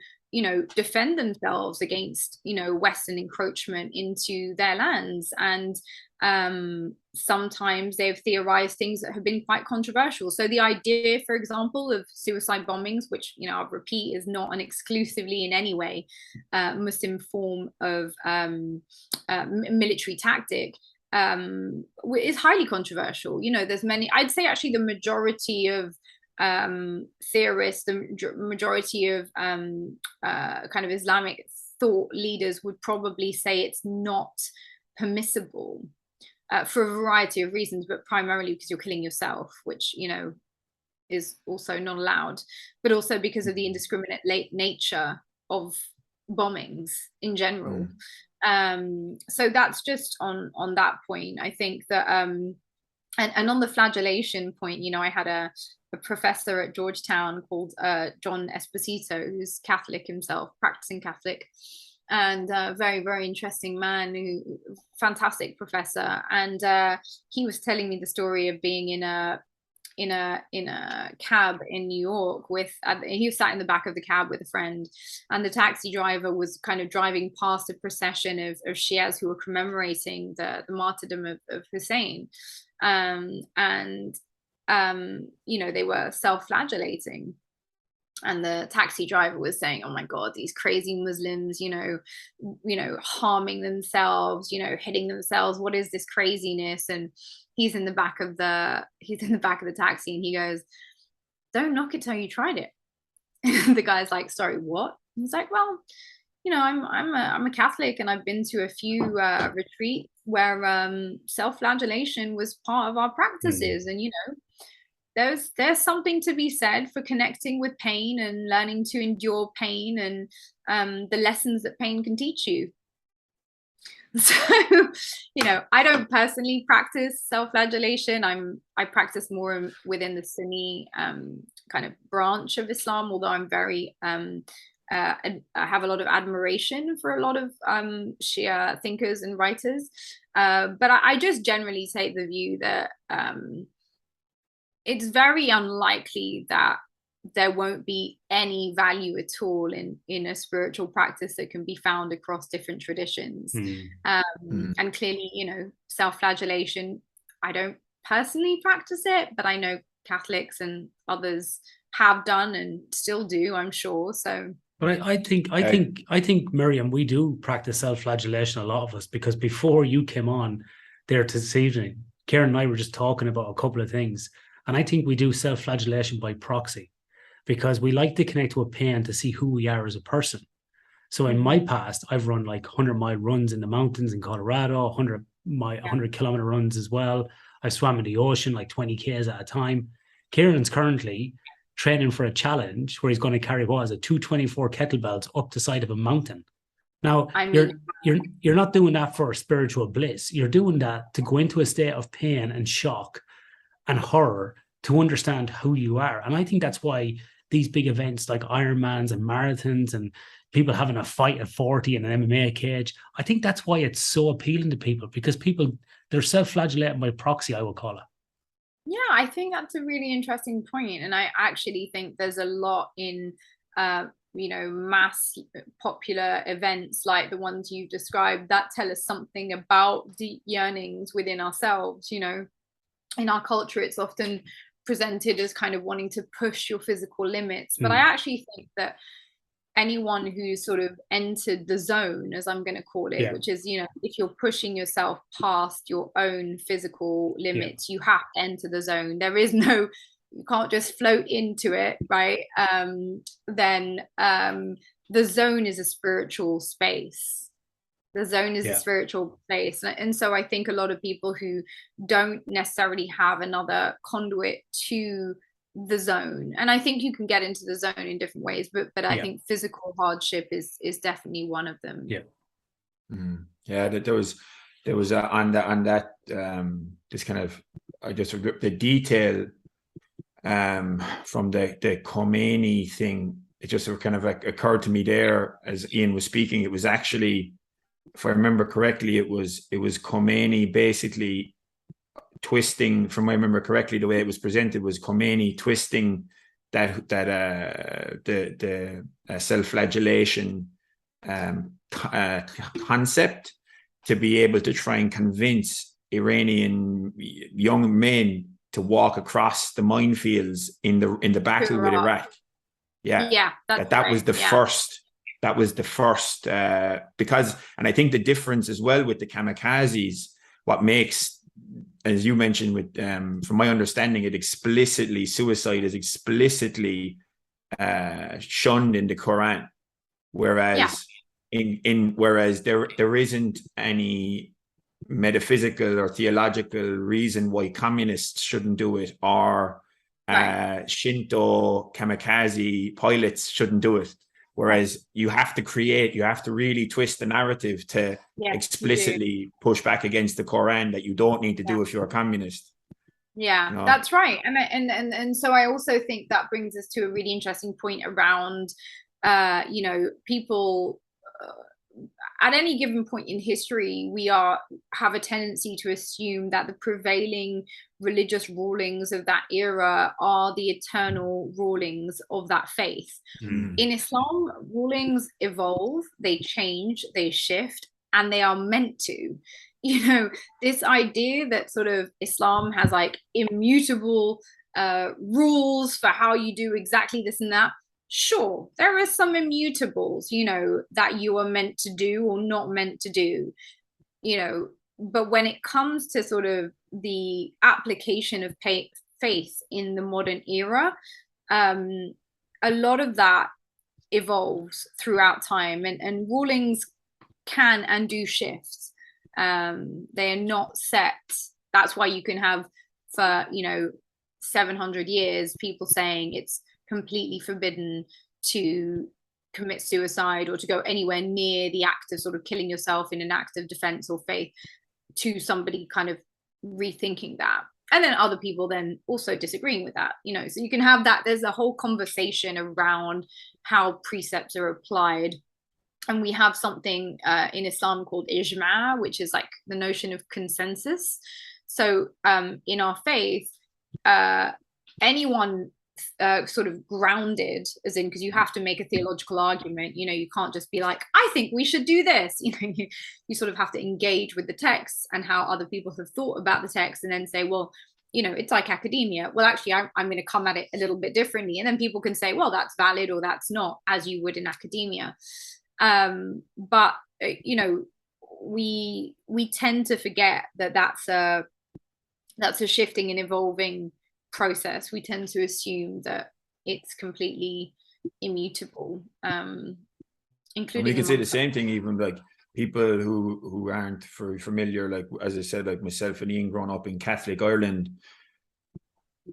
defend themselves against, Western encroachment into their lands. And sometimes they've theorized things that have been quite controversial. So the idea, for example, of suicide bombings, which, I'll repeat, is not an exclusively in any way Muslim form of military tactic, is highly controversial. There's many, I'd say actually the majority of theorists, the majority of kind of Islamic thought leaders would probably say it's not permissible for a variety of reasons, but primarily because you're killing yourself, which is also not allowed, but also because of the indiscriminate nature of bombings in general. So that's just on that point. I think that and on the flagellation point, you know, I had a professor at Georgetown called John Esposito, who's Catholic himself, practicing Catholic, and very, very interesting man, fantastic professor. And he was telling me the story of being in a cab in New York he was sat in the back of the cab with a friend, and the taxi driver was kind of driving past a procession of Shias who were commemorating the martyrdom of Hussein. You know, they were self-flagellating, and the taxi driver was saying, oh my God, these crazy Muslims, you know, harming themselves, you know, hitting themselves, what is this craziness? And he's in the back of the taxi, and he goes, don't knock it till you tried it. The guy's like, sorry, what? And he's like, well, you know, I'm a Catholic, and I've been to a few retreats where self-flagellation was part of our practices. And, you know, there's something to be said for connecting with pain and learning to endure pain and the lessons that pain can teach you. So, you know, I don't personally practice self-flagellation. I practice more within the Sunni kind of branch of Islam, although I'm very I have a lot of admiration for a lot of Shia thinkers and writers, but I just generally take the view that it's very unlikely that there won't be any value at all in a spiritual practice that can be found across different traditions. And clearly, you know, self-flagellation, I don't personally practice it, but I know Catholics and others have done and still do, I'm sure. So, but I think, Myriam, we do practice self-flagellation, a lot of us, because before you came on there this evening, Karen and I were just talking about a couple of things. And I think we do self-flagellation by proxy, because we like to connect with pain to see who we are as a person. So in my past, I've run like 100-mile runs in the mountains in Colorado, 100-kilometer runs as well. I swam in the ocean like 20 Ks at a time. Kieran's currently training for a challenge where he's going to carry 224 kettlebells up the side of a mountain. Now, you're not doing that for spiritual bliss. You're doing that to go into a state of pain and shock and horror to understand who you are. And I think that's why these big events like Ironmans and marathons and people having a fight at 40 in an MMA cage, I think that's why it's so appealing to people, because they're self-flagellating by proxy, I will call it. Yeah, I think that's a really interesting point. And I actually think there's a lot in, you know, mass popular events like the ones you've described that tell us something about deep yearnings within ourselves. You know, in our culture, it's often presented as kind of wanting to push your physical limits. But I actually think that anyone who's sort of entered the zone, as I'm going to call it, which is, you know, if you're pushing yourself past your own physical limits, you have to enter the zone. There is no, you can't just float into it, right? Then the zone is a spiritual space. The zone is a spiritual place. And so I think a lot of people who don't necessarily have another conduit to the zone, and I think you can get into the zone in different ways, but I think physical hardship is definitely one of them. There was on that this kind of, I just the detail from the Khomeini thing. It just kind of occurred to me there as Ian was speaking. It was actually, if I remember correctly, it was Khomeini basically twisting, from what I remember correctly, the way it was presented was Khomeini twisting the self-flagellation concept to be able to try and convince Iranian young men to walk across the minefields in the battle with Iraq. That was the first. That was the first, because, and I think the difference as well with the kamikazes, what makes, as you mentioned, with from my understanding, suicide is explicitly shunned in the Quran, whereas whereas there isn't any metaphysical or theological reason why communists shouldn't do it, or Shinto kamikaze pilots shouldn't do it. Whereas you have to really twist the narrative to explicitly push back against the Quran that you don't need to do if you're a communist. Yeah, that's right. And so I also think that brings us to a really interesting point around, people at any given point in history, we have a tendency to assume that the prevailing religious rulings of that era are the eternal rulings of that faith. In Islam, rulings evolve, they change, they shift, and they are meant to. This idea that sort of Islam has like immutable rules for how you do exactly this and that. Sure, there are some immutables, that you are meant to do or not meant to do, but when it comes to sort of the application of faith in the modern era, a lot of that evolves throughout time, and rulings can and do shift. They are not set. That's why you can have for 700 years people saying it's completely forbidden to commit suicide or to go anywhere near the act of sort of killing yourself in an act of defense or faith, to somebody kind of rethinking that, and then other people then also disagreeing with that. So you can have that. There's a whole conversation around how precepts are applied. And we have something in Islam called ijma, which is like the notion of consensus. So in our faith, anyone sort of grounded, as in, because you have to make a theological argument, you can't just be like, I think we should do this. You sort of have to engage with the text and how other people have thought about the text, and then say, well, it's like academia. Well, actually, I'm going to come at it a little bit differently. And then people can say, well, that's valid or that's not, as you would in academia. But we tend to forget that that's a shifting and evolving process. We tend to assume that it's completely immutable, including. We can say the same thing, even like people who aren't very familiar, like as I said, like myself and Ian, growing up in Catholic Ireland,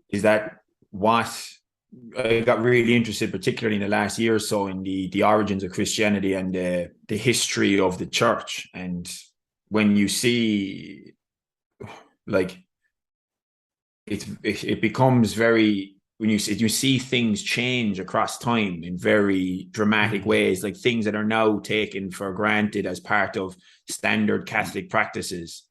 is that what I got really interested, particularly in the last year or so, in the origins of Christianity and the history of the church. And when you see, like, it becomes very, when you see things change across time in very dramatic ways, like things that are now taken for granted as part of standard Catholic practices,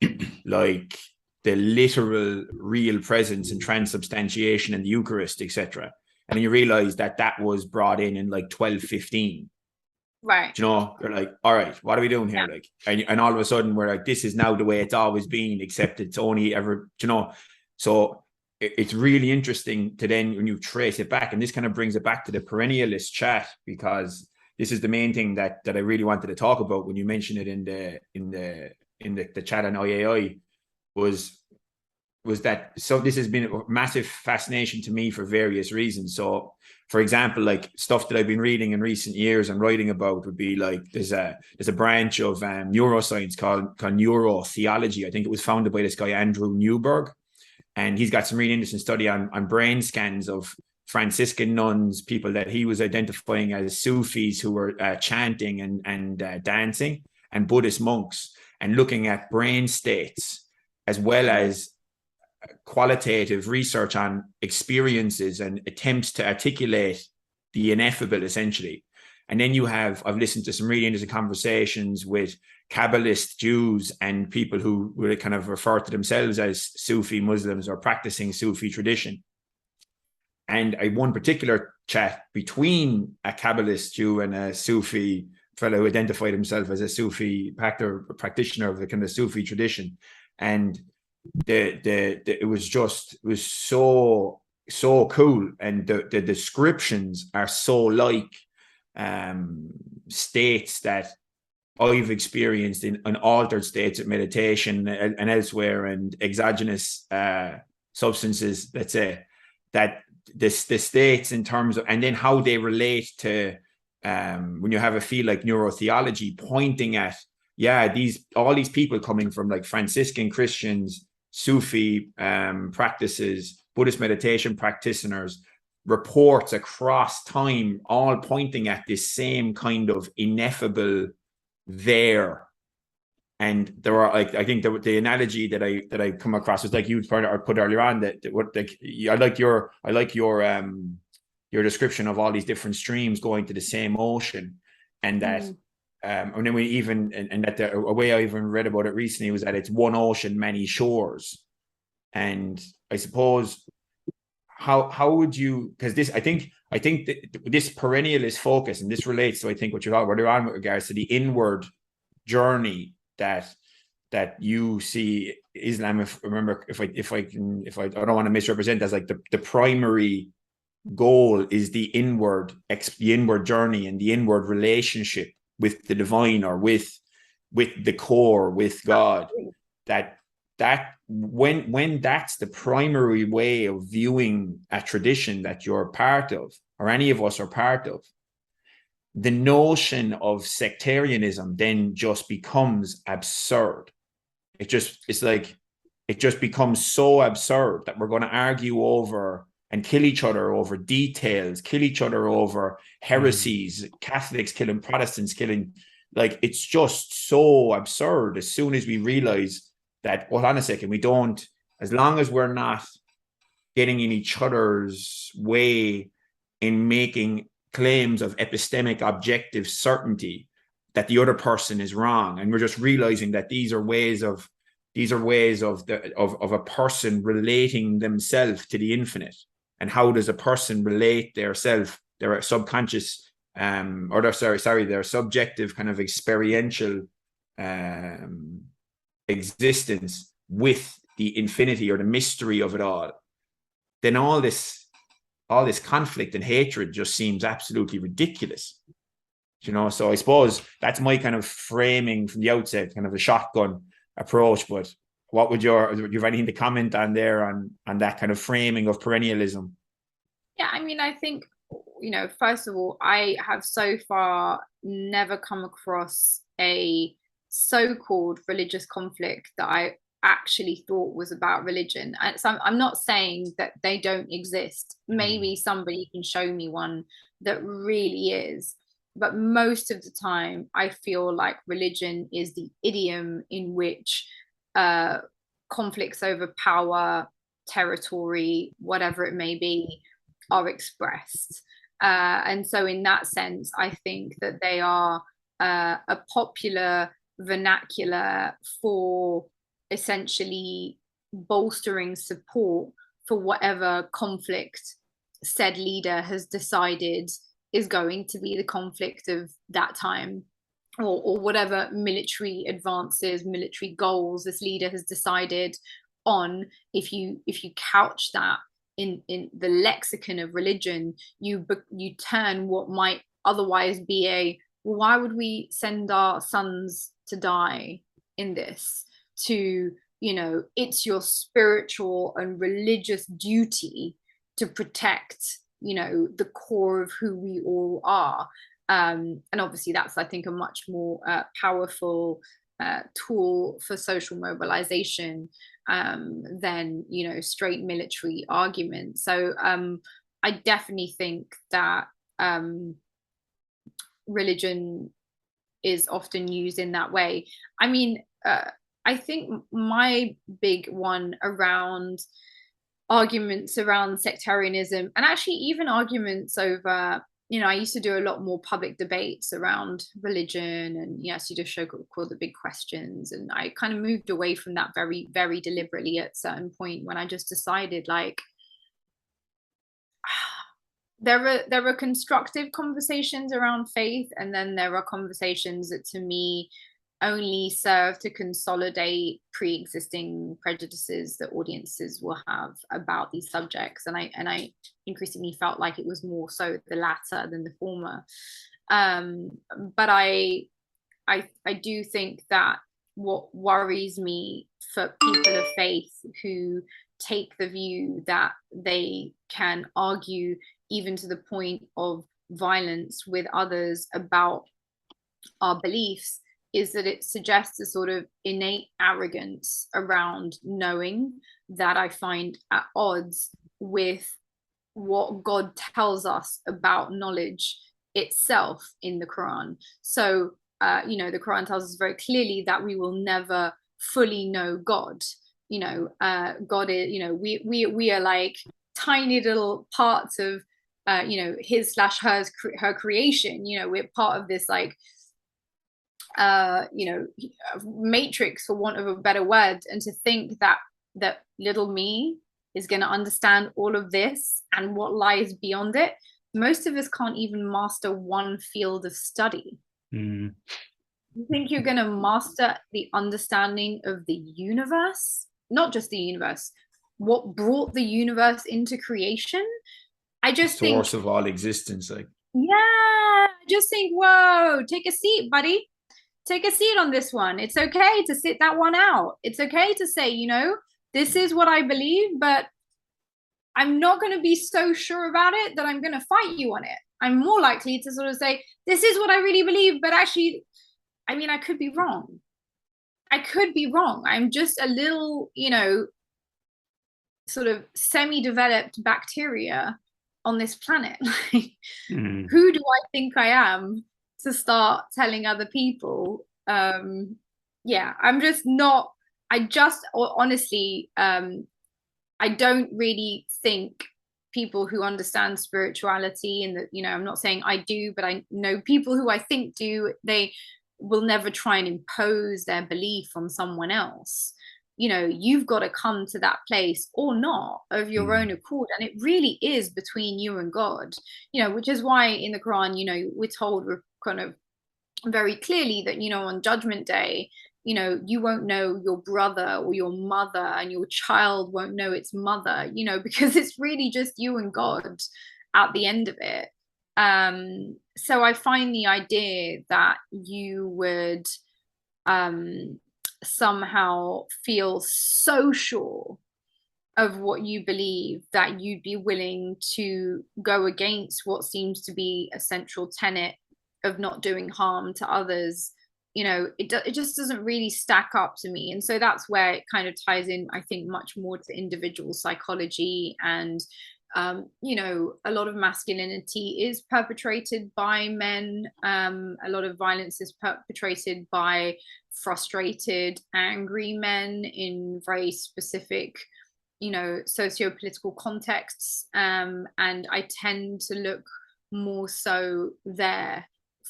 like the literal real presence and transubstantiation in the Eucharist, etc. And then you realize that was brought in like 1215. Right. You're like, all right, what are we doing here? Like, and all of a sudden we're like, this is now the way it's always been, except it's only ever, so it's really interesting to then, when you trace it back, and this kind of brings it back to the perennialist chat, because this is the main thing that I really wanted to talk about when you mentioned it in the chat on IAI, was that, so this has been a massive fascination to me for various reasons. So for example, like stuff that I've been reading in recent years and writing about would be like, there's a branch of neuroscience called neurotheology. I think it was founded by this guy Andrew Newberg, and he's got some really interesting study on brain scans of Franciscan nuns, people that he was identifying as Sufis who were chanting and dancing, and Buddhist monks, and looking at brain states, as well as qualitative research on experiences and attempts to articulate the ineffable, essentially. And then I've listened to some really interesting conversations with Kabbalist Jews and people who would kind of refer to themselves as Sufi Muslims or practicing Sufi tradition. And one particular chat between a Kabbalist Jew and a Sufi fellow who identified himself as a Sufi practitioner of the kind of Sufi tradition. And it was so cool, and the descriptions are so like states that I've experienced in altered states of meditation and elsewhere, and exogenous substances, let's say, that the states in terms of, and then how they relate to when you have a field like neurotheology pointing at all these people coming from like Franciscan Christians, Sufi practices, Buddhist meditation practitioners, reports across time, all pointing at this same kind of ineffable there. And there are, like, I think the analogy that I come across was like you put earlier on, that what, like, I like your description of all these different streams going to the same ocean, and that and then we even and that a way I even read about it recently was that it's one ocean, many shores. And I suppose how would you, because this I think this perennialist focus, and this relates to, I think, what you're on with regards to the inward journey that you see Islam, if I don't want to misrepresent, as like the primary goal is the inward journey and the inward relationship with the divine, or with the core, with God. That when that's the primary way of viewing a tradition that you're part of, or any of us are part of, the notion of sectarianism then just becomes absurd. It just becomes so absurd that we're going to argue over and kill each other over details, kill each other over heresies, Catholics killing Protestants, killing, like, it's just so absurd as soon as we realize that, hold on a second, we don't, as long as we're not getting in each other's way in making claims of epistemic objective certainty that the other person is wrong, and we're just realizing that these are ways of a person relating themselves to the infinite. And how does a person relate their subconscious their subjective kind of experiential existence with the infinity, or the mystery of it all? Then all this conflict and hatred just seems absolutely ridiculous, so I suppose that's my kind of framing from the outset, kind of a shotgun approach. But what would do you have anything to comment on there, on that kind of framing of perennialism? Yeah, I mean, I think, first of all, I have so far never come across a so-called religious conflict that I actually thought was about religion. And so I'm not saying that they don't exist. Maybe somebody can show me one that really is. But most of the time, I feel like religion is the idiom in which conflicts over power, territory, whatever it may be, are expressed. And so in that sense, I think that they are a popular vernacular for essentially bolstering support for whatever conflict said leader has decided is going to be the conflict of that time, or whatever military advances, military goals this leader has decided on. If you couch that in the lexicon of religion, you turn what might otherwise be why would we send our sons to die in this, to, it's your spiritual and religious duty to protect, the core of who we all are. And obviously that's, I think, a much more powerful tool for social mobilization than, straight military arguments. So I definitely think that religion is often used in that way. I mean, I think my big one around arguments around sectarianism, and actually even arguments over, I used to do a lot more public debates around religion, and yes, you did a show called The Big Questions, and I kind of moved away from that very, very deliberately at a certain point, when I just decided, like, there are constructive conversations around faith, and then there are conversations that, to me, only serve to consolidate pre-existing prejudices that audiences will have about these subjects. And I increasingly felt like it was more so the latter than the former. But I do think that what worries me for people of faith who take the view that they can argue even to the point of violence with others about our beliefs is that it suggests a sort of innate arrogance around knowing, that I find at odds with what God tells us about knowledge itself in the Quran. So, the Quran tells us very clearly that we will never fully know God. God is, we are like tiny little parts of, her creation. We're part of this like, matrix, for want of a better word. And to think that little me is going to understand all of this and what lies beyond it. Most of us can't even master one field of study. You think you're going to master the understanding of the universe? Not just the universe, what brought the universe into creation? I just think, source of all existence, like. Yeah, I just think, whoa, take a seat, buddy. Take a seat on this one. It's okay to sit that one out. It's okay to say, this is what I believe, but I'm not going to be so sure about it that I'm going to fight you on it. I'm more likely to sort of say, this is what I really believe, but actually, I could be wrong. I'm just a little, sort of semi-developed bacteria on this planet. Who do I think I am to start telling other people? I'm just not, honestly, I don't really think people who understand spirituality, and that, I'm not saying I do, but I know people who I think do, they will never try and impose their belief on someone else. You've got to come to that place or not of your own accord. And it really is between you and God, which is why in the Quran, we're told kind of very clearly that, on Judgment Day, you won't know your brother or your mother, and your child won't know its mother, because it's really just you and God at the end of it. So I find the idea that you would somehow feel so sure of what you believe that you'd be willing to go against what seems to be a central tenet of not doing harm to others. It just doesn't really stack up to me. And so that's where it kind of ties in, I think, much more to individual psychology. And a lot of masculinity is perpetrated by men. A lot of violence is perpetrated by frustrated, angry men in very specific, socio-political contexts. And I tend to look more so there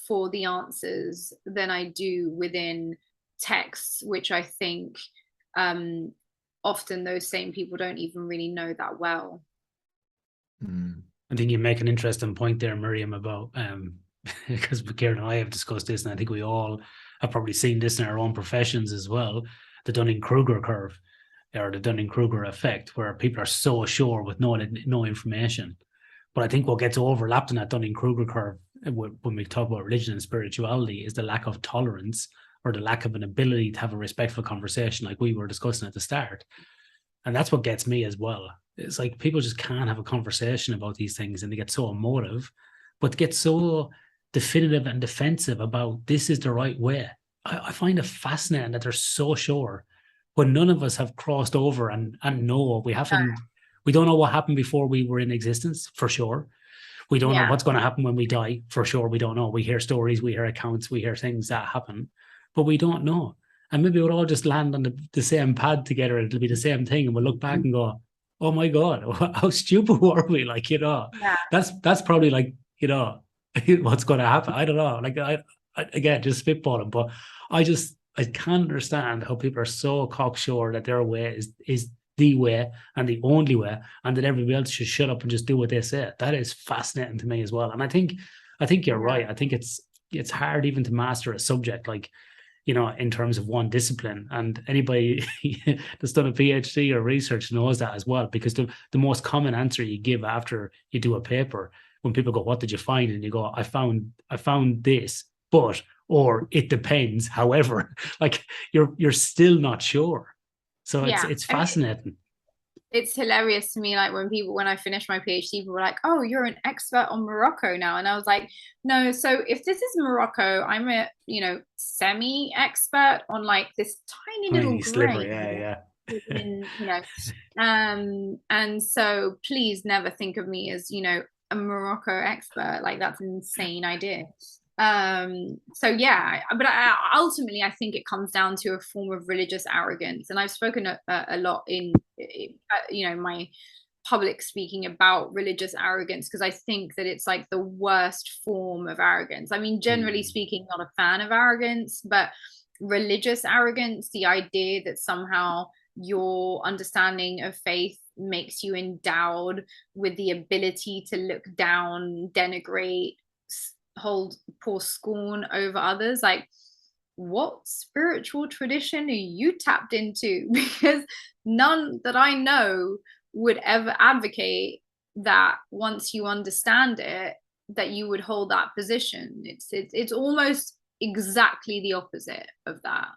for the answers than I do within texts, which I think often those same people don't even really know that well. I think you make an interesting point there, Myriam, about because Kieran and I have discussed this, and I think we all have probably seen this in our own professions as well, the Dunning-Kruger curve, or the Dunning-Kruger effect, where people are so sure with no information. But I think what gets overlapped in that Dunning-Kruger curve when we talk about religion and spirituality is the lack of tolerance, or the lack of an ability to have a respectful conversation like we were discussing at the start. And that's what gets me as well. It's like people just can't have a conversation about these things, and they get so emotive, but get so definitive and defensive about this is the right way. I find it fascinating that they're so sure when none of us have crossed over and know we don't know what happened before we were in existence, for sure. We don't know what's going to happen when we die, for sure. We don't know. We hear stories, we hear accounts, we hear things that happen, but we don't know. And maybe we'll all just land on the same pad together. It'll be the same thing. And we'll look back and go, oh my God, how stupid were we? Like, that's probably like, what's going to happen. I don't know. Like, I again, just spitballing, but I can't understand how people are so cocksure that their way is the way and the only way, and that everybody else should shut up and just do what they say. That is fascinating to me as well. And I think you're right. I think it's hard even to master a subject, like, in terms of one discipline. And anybody that's done a PhD or research knows that as well, because the most common answer you give after you do a paper, when people go, what did you find? And you go, I found this, but, or it depends. However, like you're still not sure. So it's fascinating. It's hilarious to me, like when I finished my PhD, people were like, oh, you're an expert on Morocco now. And I was like, no, so if this is Morocco, I'm a, semi-expert on like this tiny little sliver, grain And so please never think of me as, a Morocco expert. Like, that's an insane idea. So yeah, but ultimately I think it comes down to a form of religious arrogance, and I've spoken a lot in my public speaking about religious arrogance, because I think that it's like the worst form of arrogance. I mean, generally speaking, not a fan of arrogance, but religious arrogance, the idea that somehow your understanding of faith makes you endowed with the ability to look down, denigrate, hold poor scorn over others. Like, what spiritual tradition are you tapped into? Because none that I know would ever advocate that once you understand it, that you would hold that position. It's almost exactly the opposite of that.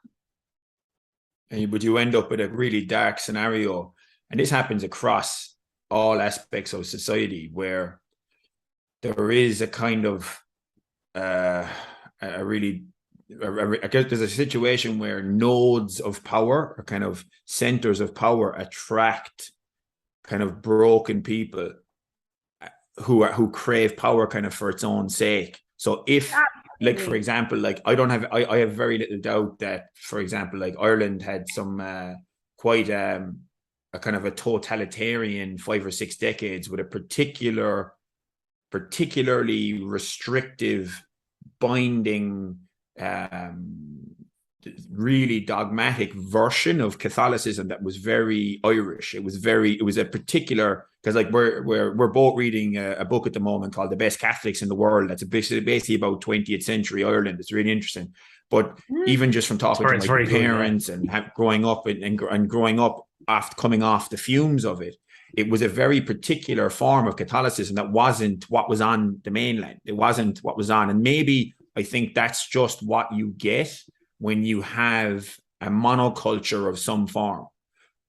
But you end up with a really dark scenario, and this happens across all aspects of society, where there is a kind of I guess there's a situation where nodes of power, or kind of centers of power, attract kind of broken people who crave power kind of for its own sake. So if, like, for example, like I have very little doubt that, for example, like Ireland had some quite a kind of a totalitarian 5 or 6 decades with a particularly restrictive, binding, really dogmatic version of Catholicism that was very Irish. It was a particular, because like we're both reading a book at the moment called The Best Catholics in the World. That's basically about 20th century Ireland. It's really interesting. But even just from talking to my parents and growing up and growing up after coming off the fumes of it, it was a very particular form of Catholicism that wasn't what was on the mainland. It wasn't what was on. And maybe I think that's just what you get when you have a monoculture of some form,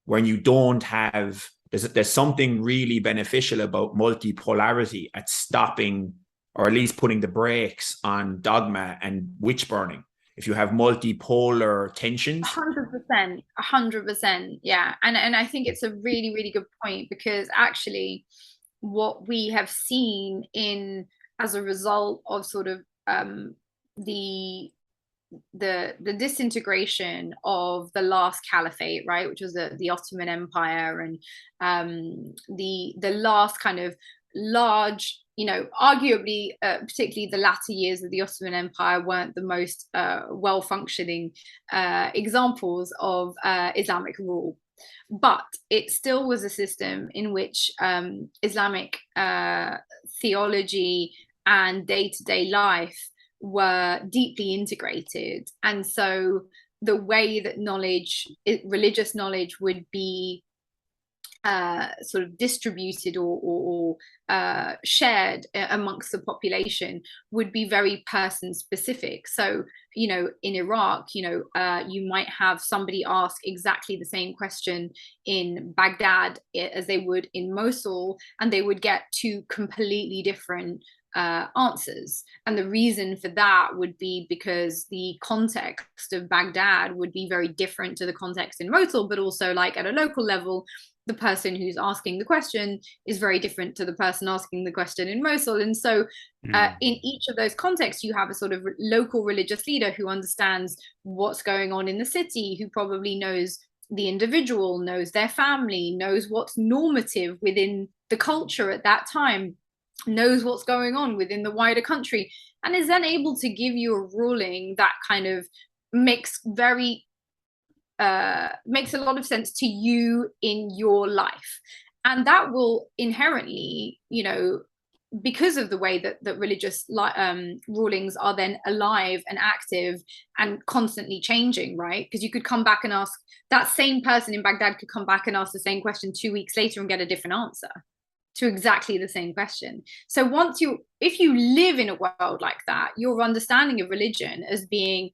when you don't have, there's something really beneficial about multipolarity at stopping, or at least putting the brakes on dogma and witch burning. If you have multipolar tensions. 100%. Yeah. And I think it's a really, really good point, because actually what we have seen as a result of sort of the disintegration of the last caliphate, right, which was the Ottoman Empire, and the last kind of large, arguably, particularly the latter years of the Ottoman Empire weren't the most well-functioning examples of Islamic rule. But it still was a system in which Islamic theology and day-to-day life were deeply integrated. And so the way that religious knowledge would be sort of distributed or shared amongst the population would be very person specific. So, in Iraq, you might have somebody ask exactly the same question in Baghdad as they would in Mosul, and they would get 2 completely different answers. And the reason for that would be because the context of Baghdad would be very different to the context in Mosul, but also, like, at a local level, the person who's asking the question is very different to the person asking the question in Mosul. And so in each of those contexts, you have a sort of local religious leader who understands what's going on in the city, who probably knows the individual, knows their family, knows what's normative within the culture at that time, knows what's going on within the wider country, and is then able to give you a ruling that kind of makes a lot of sense to you in your life. And that will inherently, because of the way that religious rulings are then alive and active and constantly changing, right? Because you could come back and ask, that same person in Baghdad could come back and ask the same question 2 weeks later and get a different answer to exactly the same question. So if you live in a world like that, your understanding of religion as being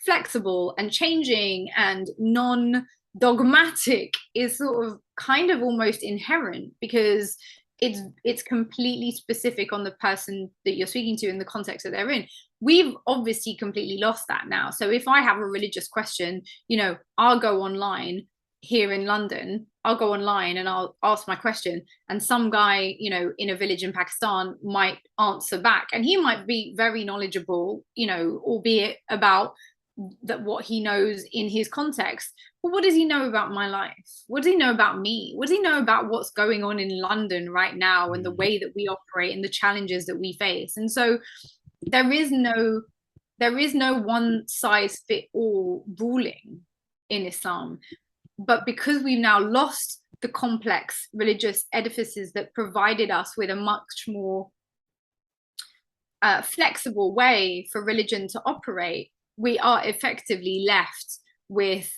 flexible and changing and non-dogmatic is sort of kind of almost inherent, because it's completely specific on the person that you're speaking to in the context that they're in. We've obviously completely lost that now. So if I have a religious question, I'll go online, here in London, I'll go online and I'll ask my question, and some guy, you know, in a village in Pakistan might answer back, and he might be very knowledgeable, you know, albeit about that what he knows in his context. But what does he know about my life? What does he know about me? What does he know about what's going on in London right now, and the way that we operate and the challenges that we face? And so there is no one size fit all ruling in Islam. But because we've now lost the complex religious edifices that provided us with a much more flexible way for religion to operate, we are effectively left with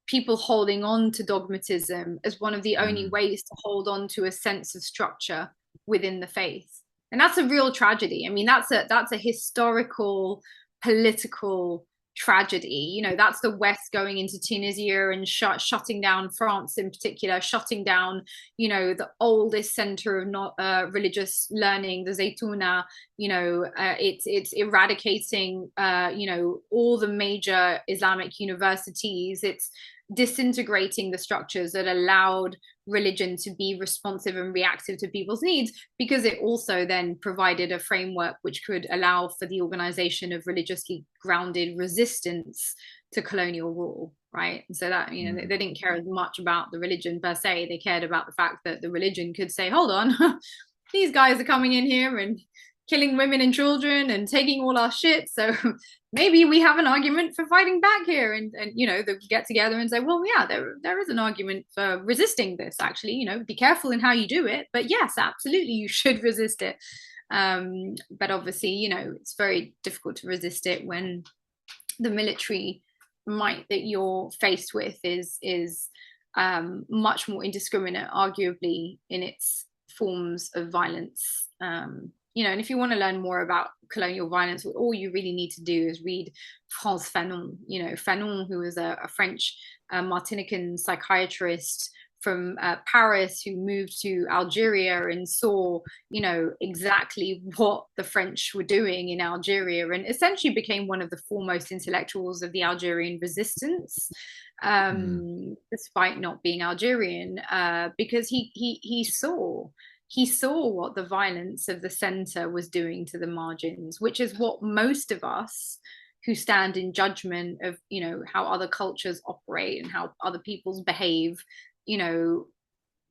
people holding on to dogmatism as one of the only ways to hold on to a sense of structure within the faith. And that's a real tragedy. I mean, that's a historical, political tragedy. You know, that's the West going into Tunisia and shutting down France in particular, shutting down, you know, the oldest center of religious learning, the Zaytuna. You know, it's eradicating, you know, all the major Islamic universities. It's disintegrating the structures that allowed religion to be responsive and reactive to people's needs, because it also then provided a framework which could allow for the organization of religiously grounded resistance to colonial rule, right? And so that, you know, they didn't care as much about the religion per se. They cared about the fact that the religion could say, hold on, these guys are coming in here and killing women and children and taking all our shit, so maybe we have an argument for fighting back here. And you know, they get together and say, well, yeah, there is an argument for resisting this, actually. You know, be careful in how you do it, but yes, absolutely, you should resist it. But obviously, you know, it's very difficult to resist it when the military might that you're faced with is much more indiscriminate, arguably, in its forms of violence. You know, and if you want to learn more about colonial violence, all you really need to do is read Frantz Fanon. You know, Fanon, who was a French Martinican psychiatrist from Paris, who moved to Algeria and saw, you know, exactly what the French were doing in Algeria, and essentially became one of the foremost intellectuals of the Algerian resistance, despite not being Algerian, because he saw what the violence of the center was doing to the margins, which is what most of us who stand in judgment of, you know, how other cultures operate and how other peoples behave, you know,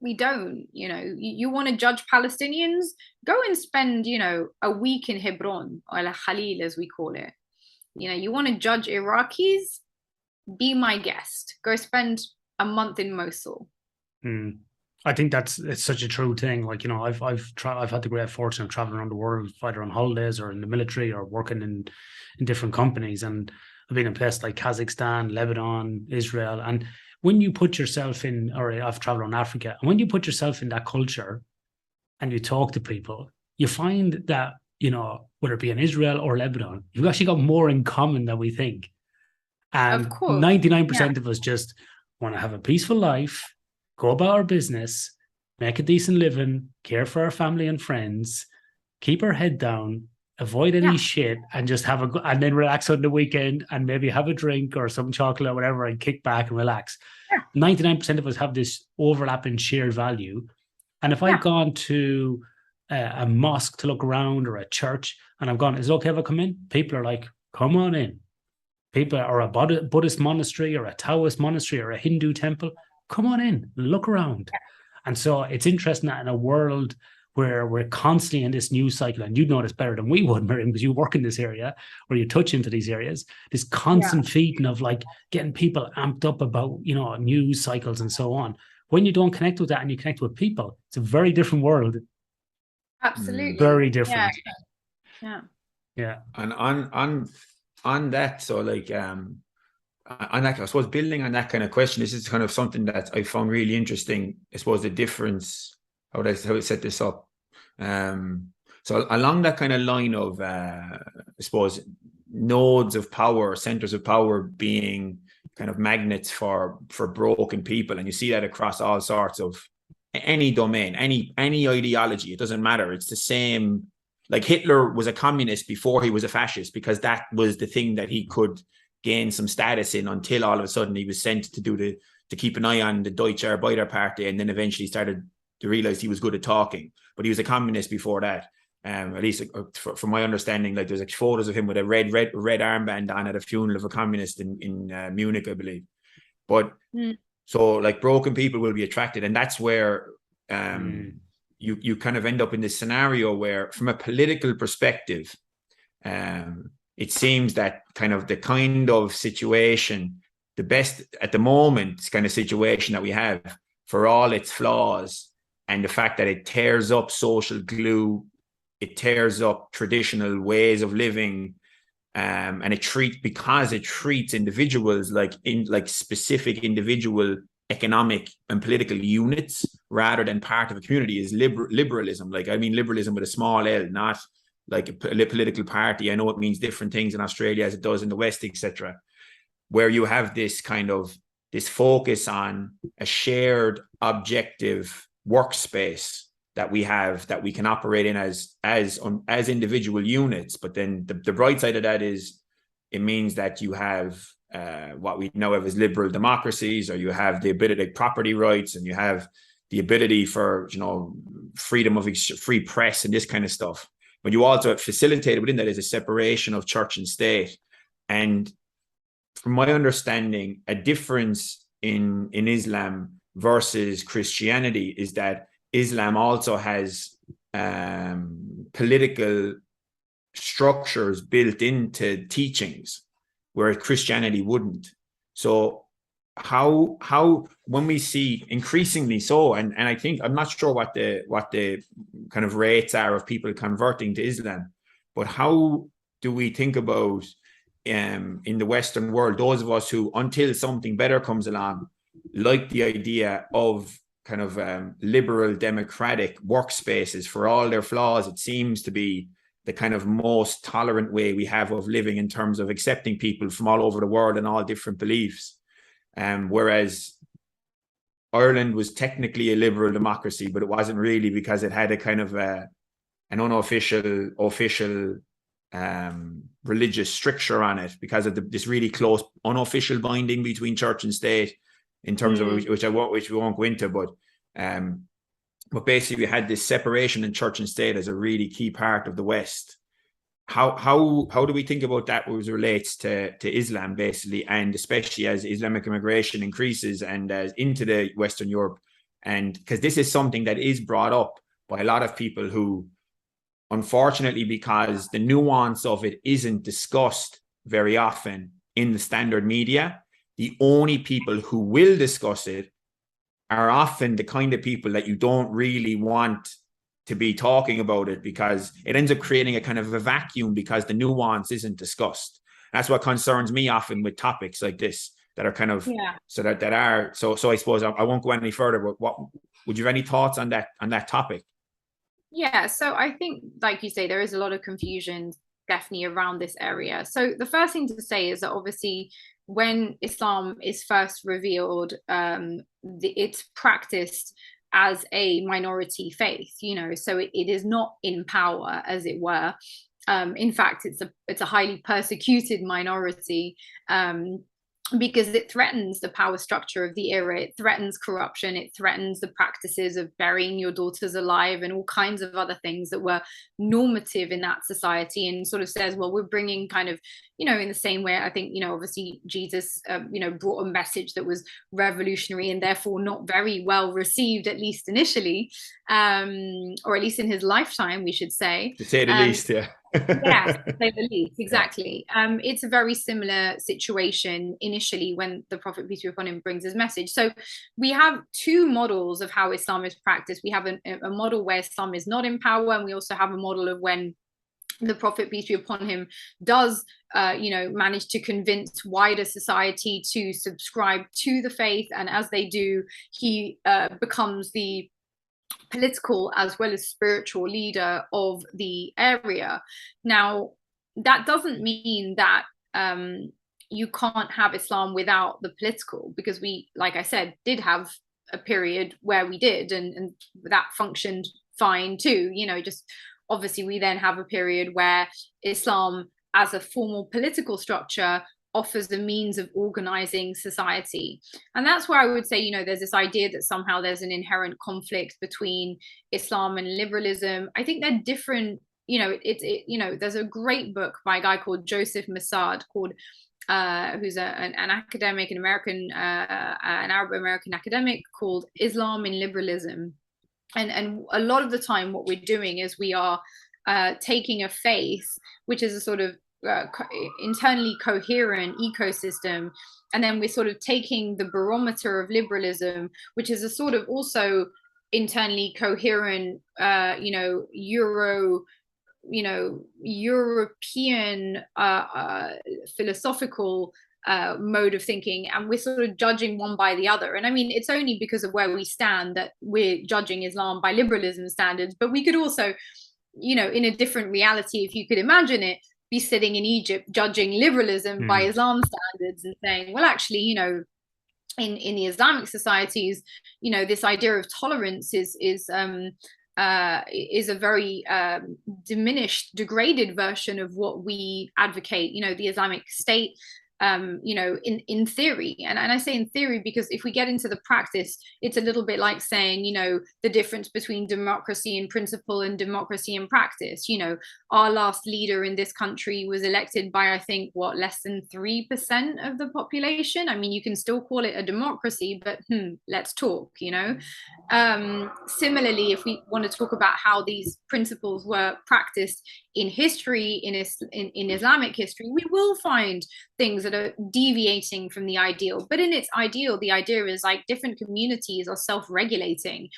we don't. You know, you want to judge Palestinians, go and spend, you know, a week in Hebron, or Al Khalil as we call it. You know, you want to judge Iraqis, be my guest, go spend a month in Mosul. I think it's such a true thing. Like, you know, I've had the great fortune of traveling around the world, either on holidays or in the military or working in different companies. And I've been in places like Kazakhstan, Lebanon, Israel. And when you put yourself in, or I've traveled around Africa, and when you put yourself in that culture and you talk to people, you find that, you know, whether it be in Israel or Lebanon, you've actually got more in common than we think. And 99% of us just want to have a peaceful life, go about our business, make a decent living, care for our family and friends, keep our head down, avoid any shit, and just and then relax on the weekend and maybe have a drink or some chocolate or whatever and kick back and relax. 99% of us have this overlapping shared value. And if I've gone to a mosque to look around, or a church, and I've gone, is it okay if I come in? People are like, come on in. People, or a Buddhist monastery or a Taoist monastery or a Hindu temple, come on in, look around. And so it's interesting that in a world where we're constantly in this news cycle, and you'd know this better than we would, Myriam, because you work in this area or you touch into these areas, this constant feeding of like getting people amped up about, you know, news cycles and so on. When you don't connect with that and you connect with people, it's a very different world. Absolutely. Very different. Yeah. And on that, so like on that, I suppose building on that kind of question, this is kind of something that I found really interesting. I suppose the difference, how I set this up. So along that kind of line of, I suppose, nodes of power, centers of power being kind of magnets for broken people, and you see that across all sorts of any domain, any ideology. It doesn't matter. It's the same. Like Hitler was a communist before he was a fascist, because that was the thing that he could gain some status in, until all of a sudden he was sent to do to keep an eye on the Deutsche Arbeiterpartei, and then eventually started to realize he was good at talking. But he was a communist before that. At least from my understanding, like there's like photos of him with a red armband on at a funeral of a communist in Munich, I believe. But so like broken people will be attracted, and that's where you kind of end up in this scenario where, from a political perspective, it seems that the kind of situation, the best at the moment kind of situation that we have, for all its flaws and the fact that it tears up social glue, it tears up traditional ways of living, and it treats individuals like specific individual economic and political units rather than part of a community, is liberalism. Like, I mean liberalism with a small L, not like a political party. I know it means different things in Australia as it does in the West, etc., where you have this focus on a shared objective workspace that we can operate in as individual units. But then the bright side of that is it means that you have what we know of as liberal democracies, or you have the ability to property rights, and you have the ability for freedom of free press and this kind of stuff. But you also facilitated within that is a separation of church and state. And from my understanding, a difference in Islam versus Christianity is that Islam also has political structures built into teachings, where Christianity wouldn't. So how when we see increasingly so, and I think, I'm not sure what the kind of rates are of people converting to Islam, but how do we think about in the Western world, those of us who, until something better comes along, like the idea of kind of liberal democratic workspaces, for all their flaws, it seems to be the kind of most tolerant way we have of living in terms of accepting people from all over the world and all different beliefs. Whereas Ireland was technically a liberal democracy, but it wasn't really, because it had a kind of an unofficial, official religious stricture on it, because of this really close unofficial binding between church and state, in terms of which we won't go into, but basically we had this separation in church and state as a really key part of the West. How do we think about that as it relates to Islam, basically, and especially as Islamic immigration increases and into the Western Europe? And because this is something that is brought up by a lot of people who, unfortunately, because the nuance of it isn't discussed very often in the standard media, the only people who will discuss it are often the kind of people that you don't really want to be talking about it, because it ends up creating a kind of a vacuum because the nuance isn't discussed. That's what concerns me often with topics like this that are kind of so I suppose I won't go any further, but what would you have any thoughts on that topic? Yeah, so I think, like you say, there is a lot of confusion definitely around this area. So the first thing to say is that obviously when Islam is first revealed, it's practiced as a minority faith, so it is not in power, as it were. In fact, it's a highly persecuted minority, because it threatens the power structure of the era. It threatens corruption. It threatens the practices of burying your daughters alive and all kinds of other things that were normative in that society, and sort of says, well, we're bringing kind of, in the same way, I think, obviously Jesus, brought a message that was revolutionary and therefore not very well received, at least initially, or at least in his lifetime, we should say. To say the least, yeah. Yes, to say the least, exactly. Yeah. It's a very similar situation initially when the Prophet, peace be upon him, brings his message. So we have two models of how Islam is practiced. We have a model where Islam is not in power, and we also have a model of when the Prophet, peace be upon him, does manage to convince wider society to subscribe to the faith, and as they do, he becomes the political as well as spiritual leader of the area. Now, that doesn't mean that you can't have Islam without the political, because we, like I said, did have a period where we did, and that functioned fine too. Just obviously we then have a period where Islam as a formal political structure offers the means of organizing society. And that's where I would say, there's this idea that somehow there's an inherent conflict between Islam and liberalism. I think they're different. There's a great book by a guy called Joseph Massad who's an academic, an Arab American academic, called Islam and Liberalism. And a lot of the time what we're doing is we are taking a faith, which is a sort of internally coherent ecosystem, and then we're sort of taking the barometer of liberalism, which is a sort of also internally coherent European philosophical mode of thinking, and we're sort of judging one by the other. And I mean, it's only because of where we stand that we're judging Islam by liberalism standards, but we could also, in a different reality, if you could imagine it, be sitting in Egypt judging liberalism by Islam standards and saying, well, actually, in the Islamic societies, this idea of tolerance is a very diminished, degraded version of what we advocate. The Islamic State, in theory, and I say in theory because if we get into the practice, it's a little bit like saying, the difference between democracy in principle and democracy in practice. Our last leader in this country was elected by, I think, less than 3% of the population. I mean, you can still call it a democracy, but let's talk. Similarly, if we want to talk about how these principles were practiced in history, in Islamic history, we will find things that are deviating from the ideal. But in its ideal, the idea is like different communities are self-regulating.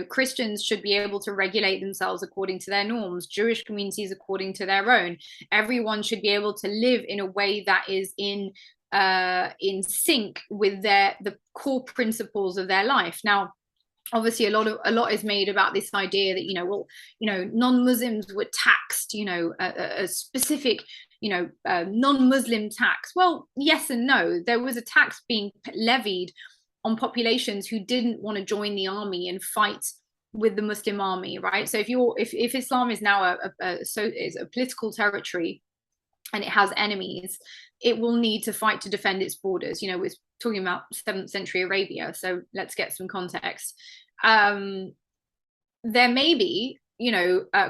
Christians should be able to regulate themselves according to their norms, Jewish communities according to their own. Everyone should be able to live in a way that is in sync with the core principles of their life. Now, obviously, a lot is made about this idea that non-Muslims were taxed, a specific non-Muslim tax. Well, yes and no. There was a tax being levied on populations who didn't want to join the army and fight with the Muslim army, right? So if Islam is now is a political territory and it has enemies, it will need to fight to defend its borders. We're talking about 7th century Arabia, so let's get some context. There may be,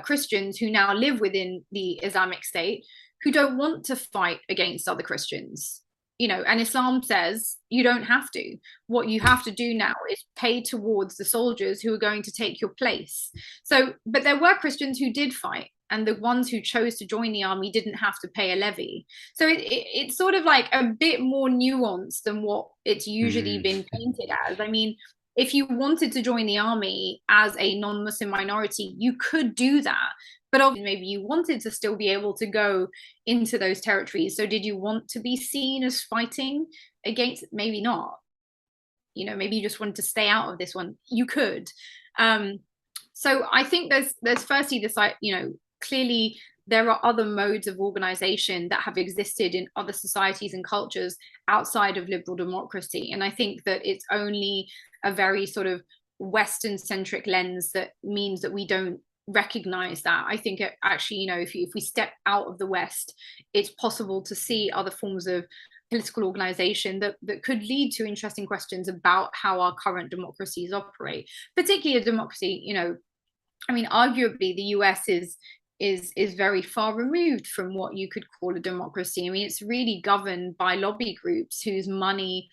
Christians who now live within the Islamic State who don't want to fight against other Christians, and Islam says you don't have to. What you have to do now is pay towards the soldiers who are going to take your place. So, but there were Christians who did fight, and the ones who chose to join the army didn't have to pay a levy. So it's sort of like a bit more nuanced than what it's usually been painted as. I mean, if you wanted to join the army as a non-Muslim minority, you could do that. But obviously, maybe you wanted to still be able to go into those territories. So did you want to be seen as fighting against? Maybe not. Maybe you just wanted to stay out of this one. You could. So I think there's firstly this, clearly there are other modes of organization that have existed in other societies and cultures outside of liberal democracy. And I think that it's only a very sort of Western-centric lens that means that we don't recognize that. I think actually, if we step out of the West, it's possible to see other forms of political organization that could lead to interesting questions about how our current democracies operate, particularly a democracy. I mean, arguably the US is very far removed from what you could call a democracy. I mean, it's really governed by lobby groups whose money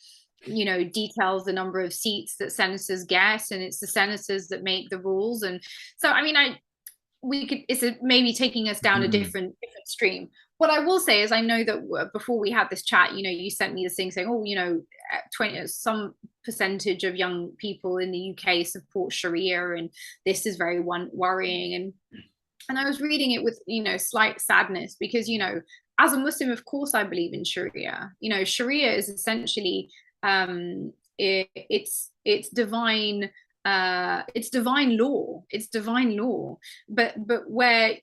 details the number of seats that senators get, and it's the senators that make the rules. And so, I mean, it's maybe taking us down a different stream. What I will say is, I know that before we had this chat, you sent me this thing saying, 20 some percentage of young people in the UK support Sharia, and this is very worrying. And I was reading it with slight sadness, because as a Muslim, of course, I believe in Sharia. Sharia is essentially it's divine law. It's divine law. But where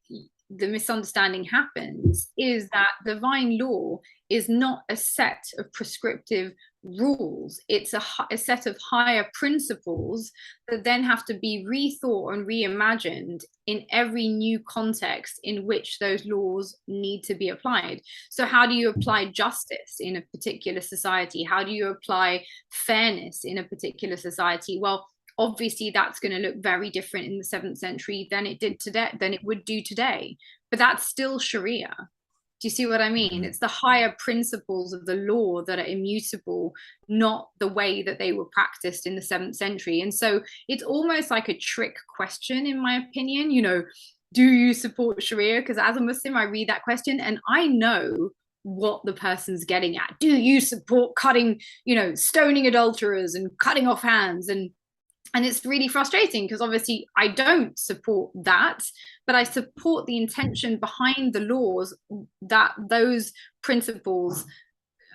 the misunderstanding happens is that divine law is not a set of prescriptive rules. It's a set of higher principles that then have to be rethought and reimagined in every new context in which those laws need to be applied. So how do you apply justice in a particular society? How do you apply fairness in a particular society? Well, obviously that's going to look very different in the 7th century than it would do today, but that's still Sharia. Do you see what I mean? It's the higher principles of the law that are immutable, not the way that they were practiced in the 7th century. And so it's almost like a trick question, in my opinion. Do you support Sharia? Because as a Muslim, I read that question and I know what the person's getting at. Do you support cutting, stoning adulterers and cutting off hands? And it's really frustrating because obviously I don't support that, but I support the intention behind the laws, that those principles,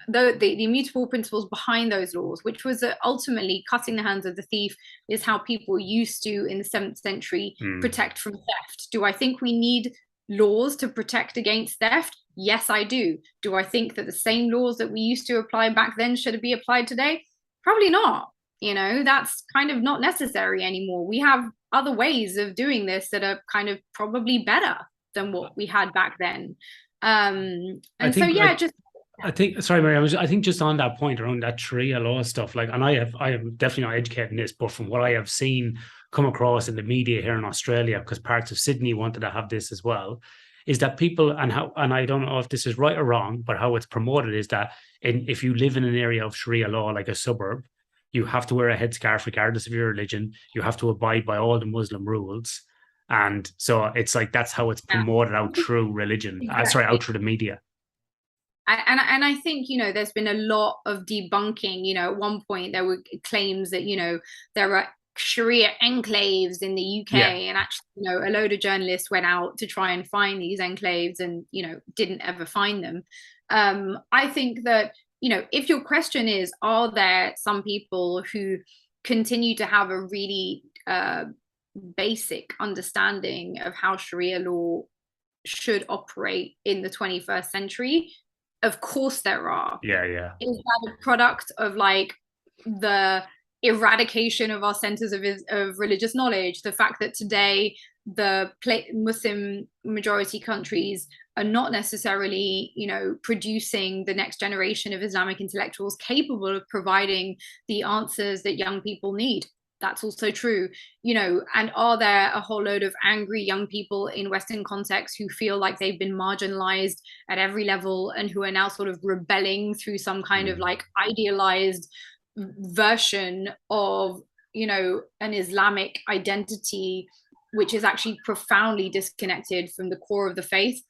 the immutable principles behind those laws, which was ultimately cutting the hands of the thief, is how people used to, in the 7th century, protect from theft. Do I think we need laws to protect against theft? Yes, I do. Do I think that the same laws that we used to apply back then should be applied today? Probably not. That's kind of not necessary anymore. We have other ways of doing this that are kind of probably better than what we had back then. I think, sorry, Mary, I think just on that point around that Sharia law stuff, and I am definitely not educated in this, but from what I have seen come across in the media here in Australia, because parts of Sydney wanted to have this as well, is that people, and I don't know if this is right or wrong, but how it's promoted is that if you live in an area of Sharia law, like a suburb, you have to wear a headscarf regardless of your religion. You have to abide by all the Muslim rules. And so it's like, that's how it's promoted out through religion. Exactly. Out through the media. And I think, there's been a lot of debunking. At one point there were claims that, there are Sharia enclaves in the UK. And actually, a load of journalists went out to try and find these enclaves and, didn't ever find them. I think that, if your question is, are there some people who continue to have a really basic understanding of how Sharia law should operate in the 21st century? Of course there are. Yeah. Is that a product of the eradication of our centers of religious knowledge? The fact that today the Muslim majority countries are not necessarily, producing the next generation of Islamic intellectuals capable of providing the answers that young people need. That's also true, and are there a whole load of angry young people in Western contexts who feel like they've been marginalized at every level and who are now sort of rebelling through some kind of idealized version of, an Islamic identity, which is actually profoundly disconnected from the core of the faith?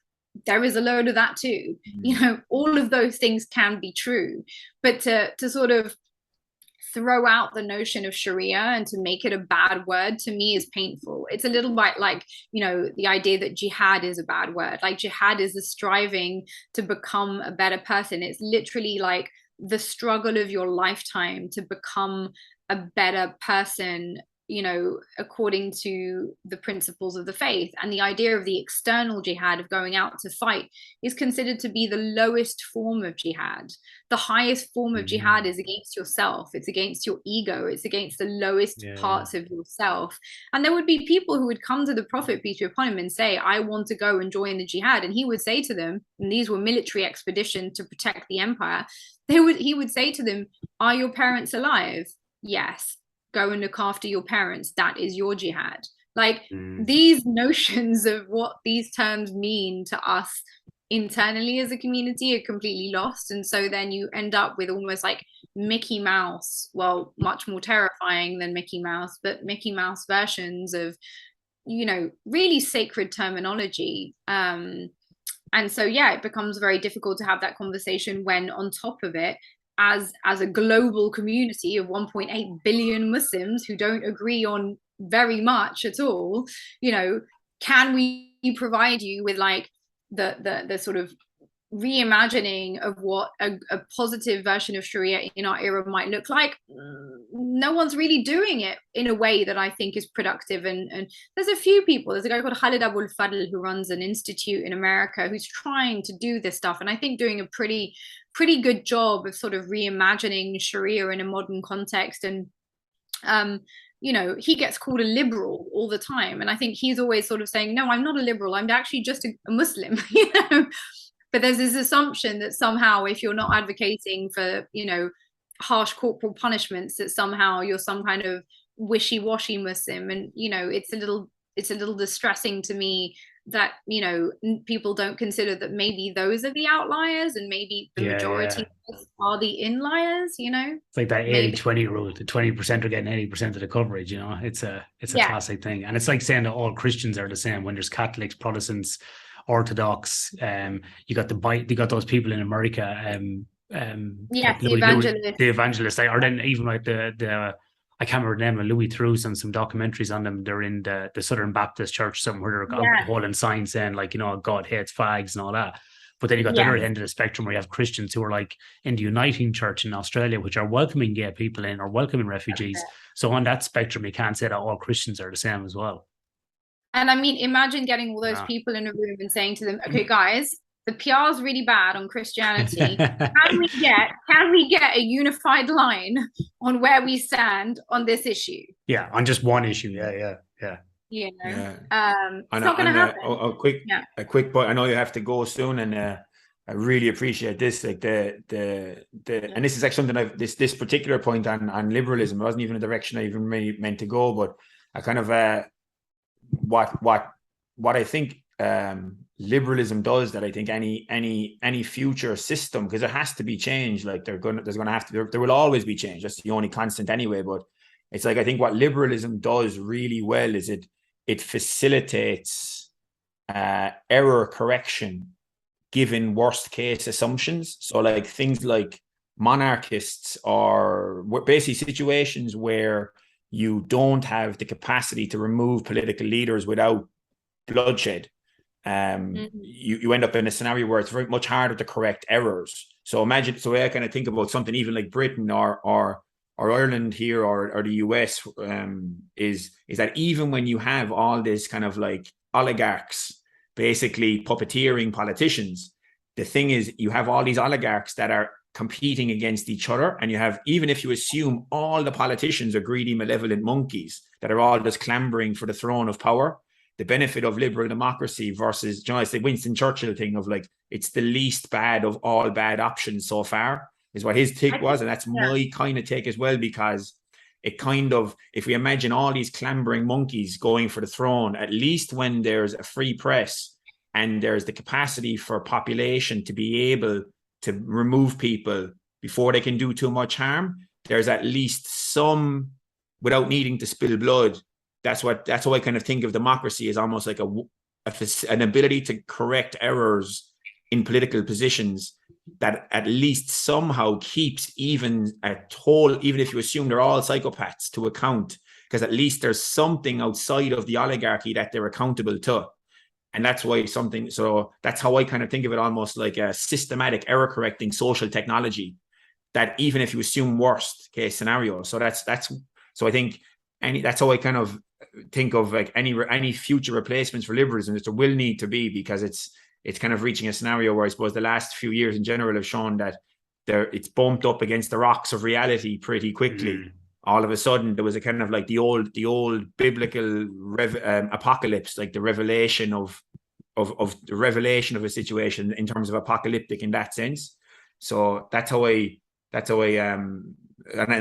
There is a load of that too. All of those things can be true, but to sort of throw out the notion of Sharia and to make it a bad word, to me, is painful. It's a little bit like, the idea that jihad is a bad word. Like, jihad is the striving to become a better person. It's literally like the struggle of your lifetime to become a better person, according to the principles of the faith. And the idea of the external jihad, of going out to fight, is considered to be the lowest form of jihad. The highest form of jihad is against yourself. It's against your ego. It's against the lowest parts of yourself. And there would be people who would come to the Prophet, peace be upon him, and say, I want to go and join the jihad. And he would say to them, and these were military expeditions to protect the empire, he would say to them, are your parents alive? Yes. Go and look after your parents. That is your jihad. These notions of what these terms mean to us internally as a community are completely lost. And so then you end up with almost like Mickey Mouse, well, much more terrifying than Mickey Mouse, but Mickey Mouse versions of, really sacred terminology. And so, it becomes very difficult to have that conversation when, on top of it, as a global community of 1.8 billion Muslims who don't agree on very much at all, can we provide you with the sort of reimagining of what a positive version of Sharia in our era might look like, no one's really doing it in a way that I think is productive. And there's a few people. There's a guy called Khalid Abul Fadl who runs an institute in America who's trying to do this stuff, and I think doing a pretty good job of sort of reimagining Sharia in a modern context. And you know, he gets called a liberal all the time, and I think he's always sort of saying, no, I'm not a liberal, I'm actually just a Muslim. You know, but there's this assumption that somehow if you're not advocating for, you know, harsh corporal punishments, that somehow you're some kind of wishy-washy Muslim. And, you know, it's a little distressing to me that, you know, people don't consider that maybe those are the outliers and maybe the majority are the inliers, you know? It's like that 80-20 rule. The 20% are getting 80% of the coverage, you know? It's a classic thing. And it's like saying that all Christians are the same when there's Catholics, Protestants, Orthodox. You got those people in America. Yes, the evangelists. Or then even like the I can't remember the name of Louis Theroux and some documentaries on them. They're in the Southern Baptist Church somewhere. They're holding signs saying like, you know, God hates fags and all that. But then you got the other end of the spectrum where you have Christians who are like in the Uniting Church in Australia, which are welcoming gay people in or welcoming refugees. So on that spectrum, you can't say that all Christians are the same as well. And I mean, imagine getting all those people in a room and saying to them, okay, guys, the PR is really bad on Christianity. Can we get a unified line on where we stand on this issue? Yeah, on just one issue. Yeah. You know, it's not going to happen. A quick point. I know you have to go soon, and I really appreciate this. Like and this is actually something this particular point on liberalism. It wasn't even a direction I even really meant to go, but I kind of what I think liberalism does that I think any future system, because it has to be changed. Like there will always be change. That's the only constant anyway. But it's like I think what liberalism does really well is it facilitates error correction given worst case assumptions. So like things like monarchists are basically situations where you don't have the capacity to remove political leaders without bloodshed. You end up in a scenario where it's very much harder to correct errors. So imagine, so I kind of think about something even like Britain or Ireland here or the US is that even when you have all this kind of like oligarchs basically puppeteering politicians, the thing is you have all these oligarchs that are competing against each other, and you have, even if you assume all the politicians are greedy, malevolent monkeys that are all just clambering for the throne of power, the benefit of liberal democracy versus, you know, it's the Winston Churchill thing of like, it's the least bad of all bad options so far, is what his take was. And that's my kind of take as well, because it kind of, if we imagine all these clambering monkeys going for the throne, at least when there's a free press and there's the capacity for population to be able to remove people before they can do too much harm, there's at least some, without needing to spill blood. That's how I kind of think of democracy, as almost like an ability to correct errors in political positions that at least somehow keeps even if you assume they're all psychopaths to account, because at least there's something outside of the oligarchy that they're accountable to. And that's why so that's how I kind of think of it, almost like a systematic error correcting social technology, that even if you assume worst case scenario. So so I think that's how I kind of think of like any future replacements for liberalism. There will need to be, because it's kind of reaching a scenario where I suppose the last few years in general have shown that it's bumped up against the rocks of reality pretty quickly. All of a sudden there was a kind of like the old biblical apocalypse, like the revelation of a situation in terms of apocalyptic in that sense. So that's how I and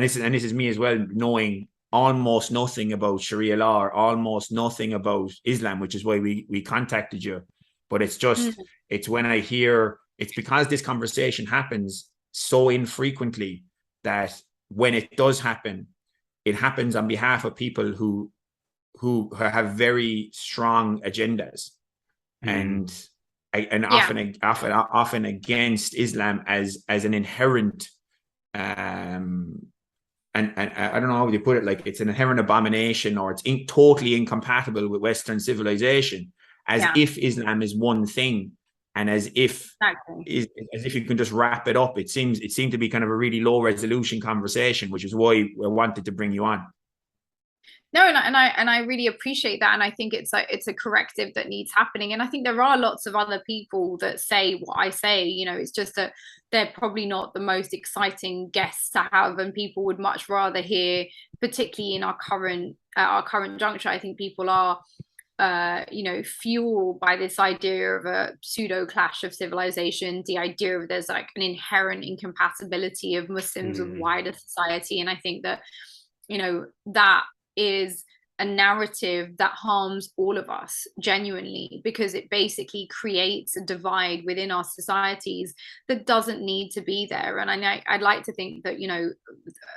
this is me as well, knowing almost nothing about Sharia law or almost nothing about Islam, which is why we contacted you. But it's just it's when I hear, it's because this conversation happens so infrequently that when it does happen, it happens on behalf of people who have very strong agendas and often against Islam as an inherent and I don't know how you put it, like it's an inherent abomination, or it's totally incompatible with Western civilization, as if Islam is one thing And as if Exactly. as if you can just wrap it up, it seemed to be kind of a really low resolution conversation, which is why I wanted to bring you on. No, and I really appreciate that, and I think it's a corrective that needs happening. And I think there are lots of other people that say what I say. You know, it's just that they're probably not the most exciting guests to have, and people would much rather hear, particularly in our current juncture. I think people are fueled by this idea of a pseudo clash of civilization, the idea of there's like an inherent incompatibility of Muslims with wider society. And I think that, that is a narrative that harms all of us genuinely, because it basically creates a divide within our societies that doesn't need to be there. And I'd like to think that,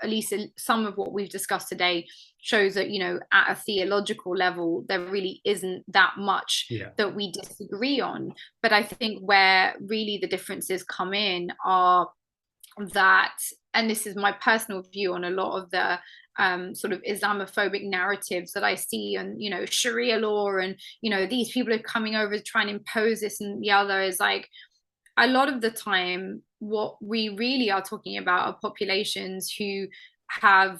at least some of what we've discussed today shows that, at a theological level, there really isn't that much that we disagree on. But I think where really the differences come in are that, and this is my personal view on a lot of the sort of Islamophobic narratives that I see, and Sharia law, and these people are coming over to try and impose this and the other, is like, a lot of the time what we really are talking about are populations who have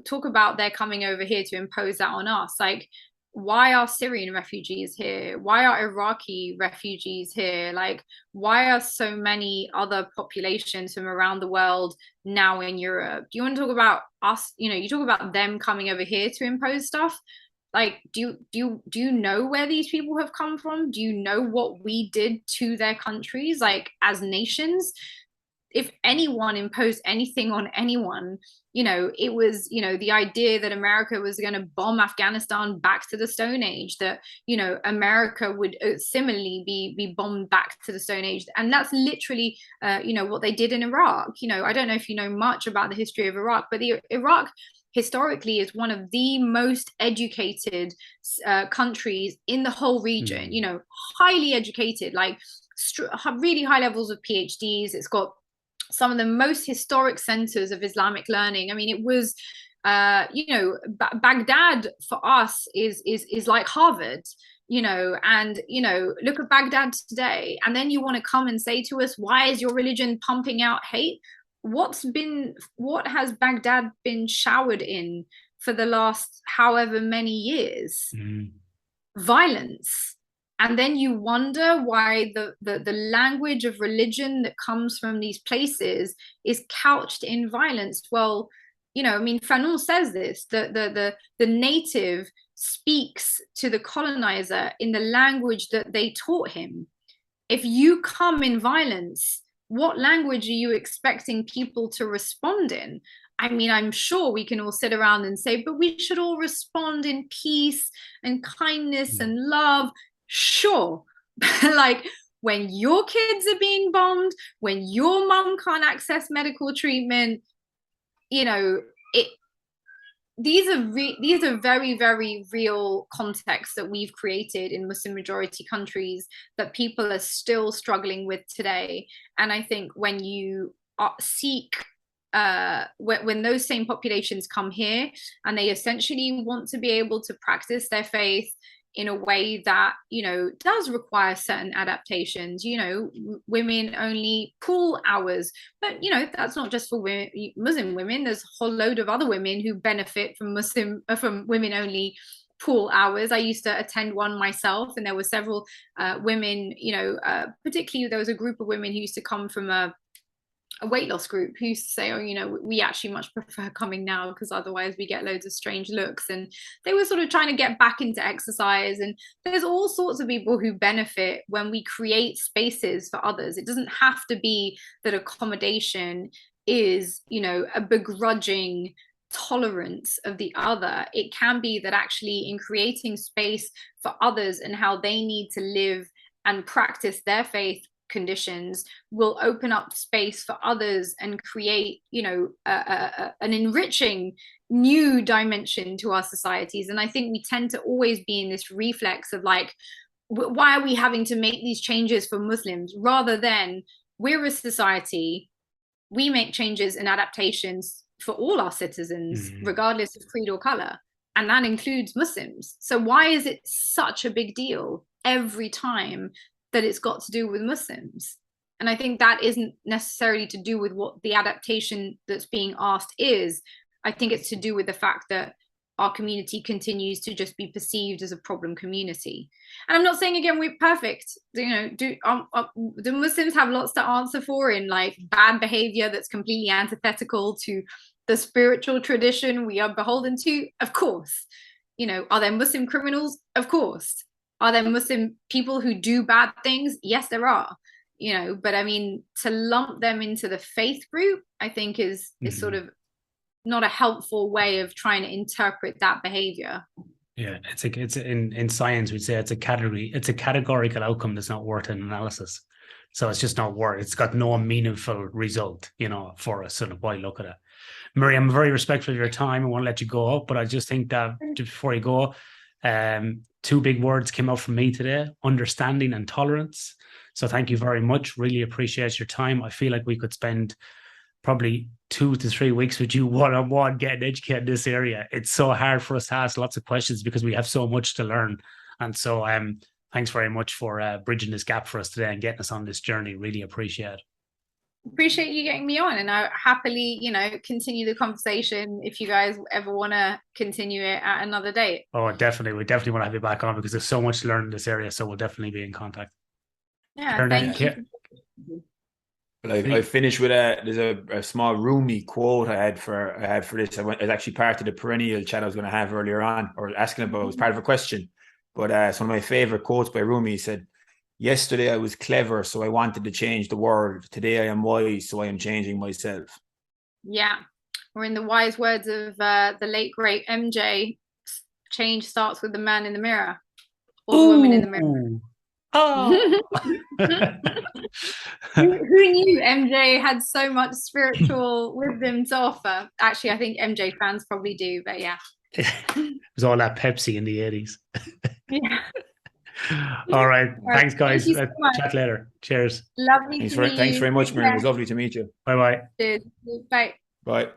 talk about they're coming over here to impose that on us. Like, why are Syrian refugees here? Why are Iraqi refugees here? Like, why are so many other populations from around the world now in Europe? Do you want to talk about us? You talk about them coming over here to impose stuff. Like, do you know where these people have come from? Do you know what we did to their countries, like, as nations? If anyone imposed anything on anyone, it was, the idea that America was going to bomb Afghanistan back to the Stone Age, that, America would similarly be bombed back to the Stone Age. And that's literally, what they did in Iraq. I don't know if you know much about the history of Iraq, but Iraq historically is one of the most educated countries in the whole region, highly educated, like really high levels of PhDs. It's got some of the most historic centers of Islamic learning. I mean, it was, Baghdad for us is like Harvard, and, look at Baghdad today. And then you want to come and say to us, why is your religion pumping out hate? What has Baghdad been showered in for the last however many years? Violence. And then you wonder why the language of religion that comes from these places is couched in violence. Well, Fanon says this, the native speaks to the colonizer in the language that they taught him. If you come in violence, what language are you expecting people to respond in? I mean, I'm sure we can all sit around and say, but we should all respond in peace and kindness and love. Sure. Like, when your kids are being bombed, when your mum can't access medical treatment, these are very, very real contexts that we've created in Muslim majority countries that people are still struggling with today. And I think when you seek when those same populations come here and they essentially want to be able to practice their faith in a way that, does require certain adaptations, women only pool hours, but, that's not just for Muslim women. There's a whole load of other women who benefit from women only pool hours. I used to attend one myself, and there were several women, particularly there was a group of women who used to come from a weight loss group who used to say, we actually much prefer coming now because otherwise we get loads of strange looks. And they were sort of trying to get back into exercise. And there's all sorts of people who benefit when we create spaces for others. It doesn't have to be that accommodation is, a begrudging tolerance of the other. It can be that actually in creating space for others and how they need to live and practice their faith conditions will open up space for others and create, an enriching new dimension to our societies. And I think we tend to always be in this reflex of like, why are we having to make these changes for Muslims, rather than we're a society, we make changes and adaptations for all our citizens, regardless of creed or color. And that includes Muslims. So why is it such a big deal every time that it's got to do with Muslims. And I think that isn't necessarily to do with what the adaptation that's being asked is. I think it's to do with the fact that our community continues to just be perceived as a problem community. And I'm not saying, again, we're perfect. Do Muslims have lots to answer for in like bad behavior that's completely antithetical to the spiritual tradition we are beholden to? Of course. Are there Muslim criminals? Of course. Are there Muslim people who do bad things? Yes, there are. But I mean, to lump them into the faith group, I think is sort of not a helpful way of trying to interpret that behavior. Yeah, it's in science we'd say it's a categorical outcome that's not worth an analysis. So it's just not worth. It's got no meaningful result, for us. Sort of why look at it. Myriam, I'm very respectful of your time. I want to let you go, but I just think that before you go, two big words came out from me today: understanding and tolerance. So thank you very much. Really appreciate your time. I feel like we could spend probably 2 to 3 weeks with you one-on-one getting educated in this area. It's so hard for us to ask lots of questions because we have so much to learn. And so thanks very much for bridging this gap for us today and getting us on this journey. Really appreciate it. Appreciate you getting me on, and I happily, continue the conversation if you guys ever want to continue it at another date. Oh, definitely. We definitely want to have you back on because there's so much to learn in this area. So we'll definitely be in contact. Yeah, thank you. I finished with there's a small Rumi quote I had for this. It's actually part of the perennial chat I was going to have earlier on, or asking about. It was part of a question, but it's one of my favorite quotes by Rumi. He said, "Yesterday I was clever, so I wanted to change the world. Today I am wise, so I am changing myself." Yeah, or in the wise words of the late great MJ, change starts with the man in the mirror, or the woman in the mirror. Oh. Who knew MJ had so much spiritual wisdom to offer? Actually, I think MJ fans probably do, but yeah. It was all that Pepsi in the 80s. Yeah. All right. Thanks, guys. So chat later. Cheers. Lovely to meet you. Thanks very much, Myriam. It was lovely to meet you. Bye-bye. Cheers. Bye. Bye.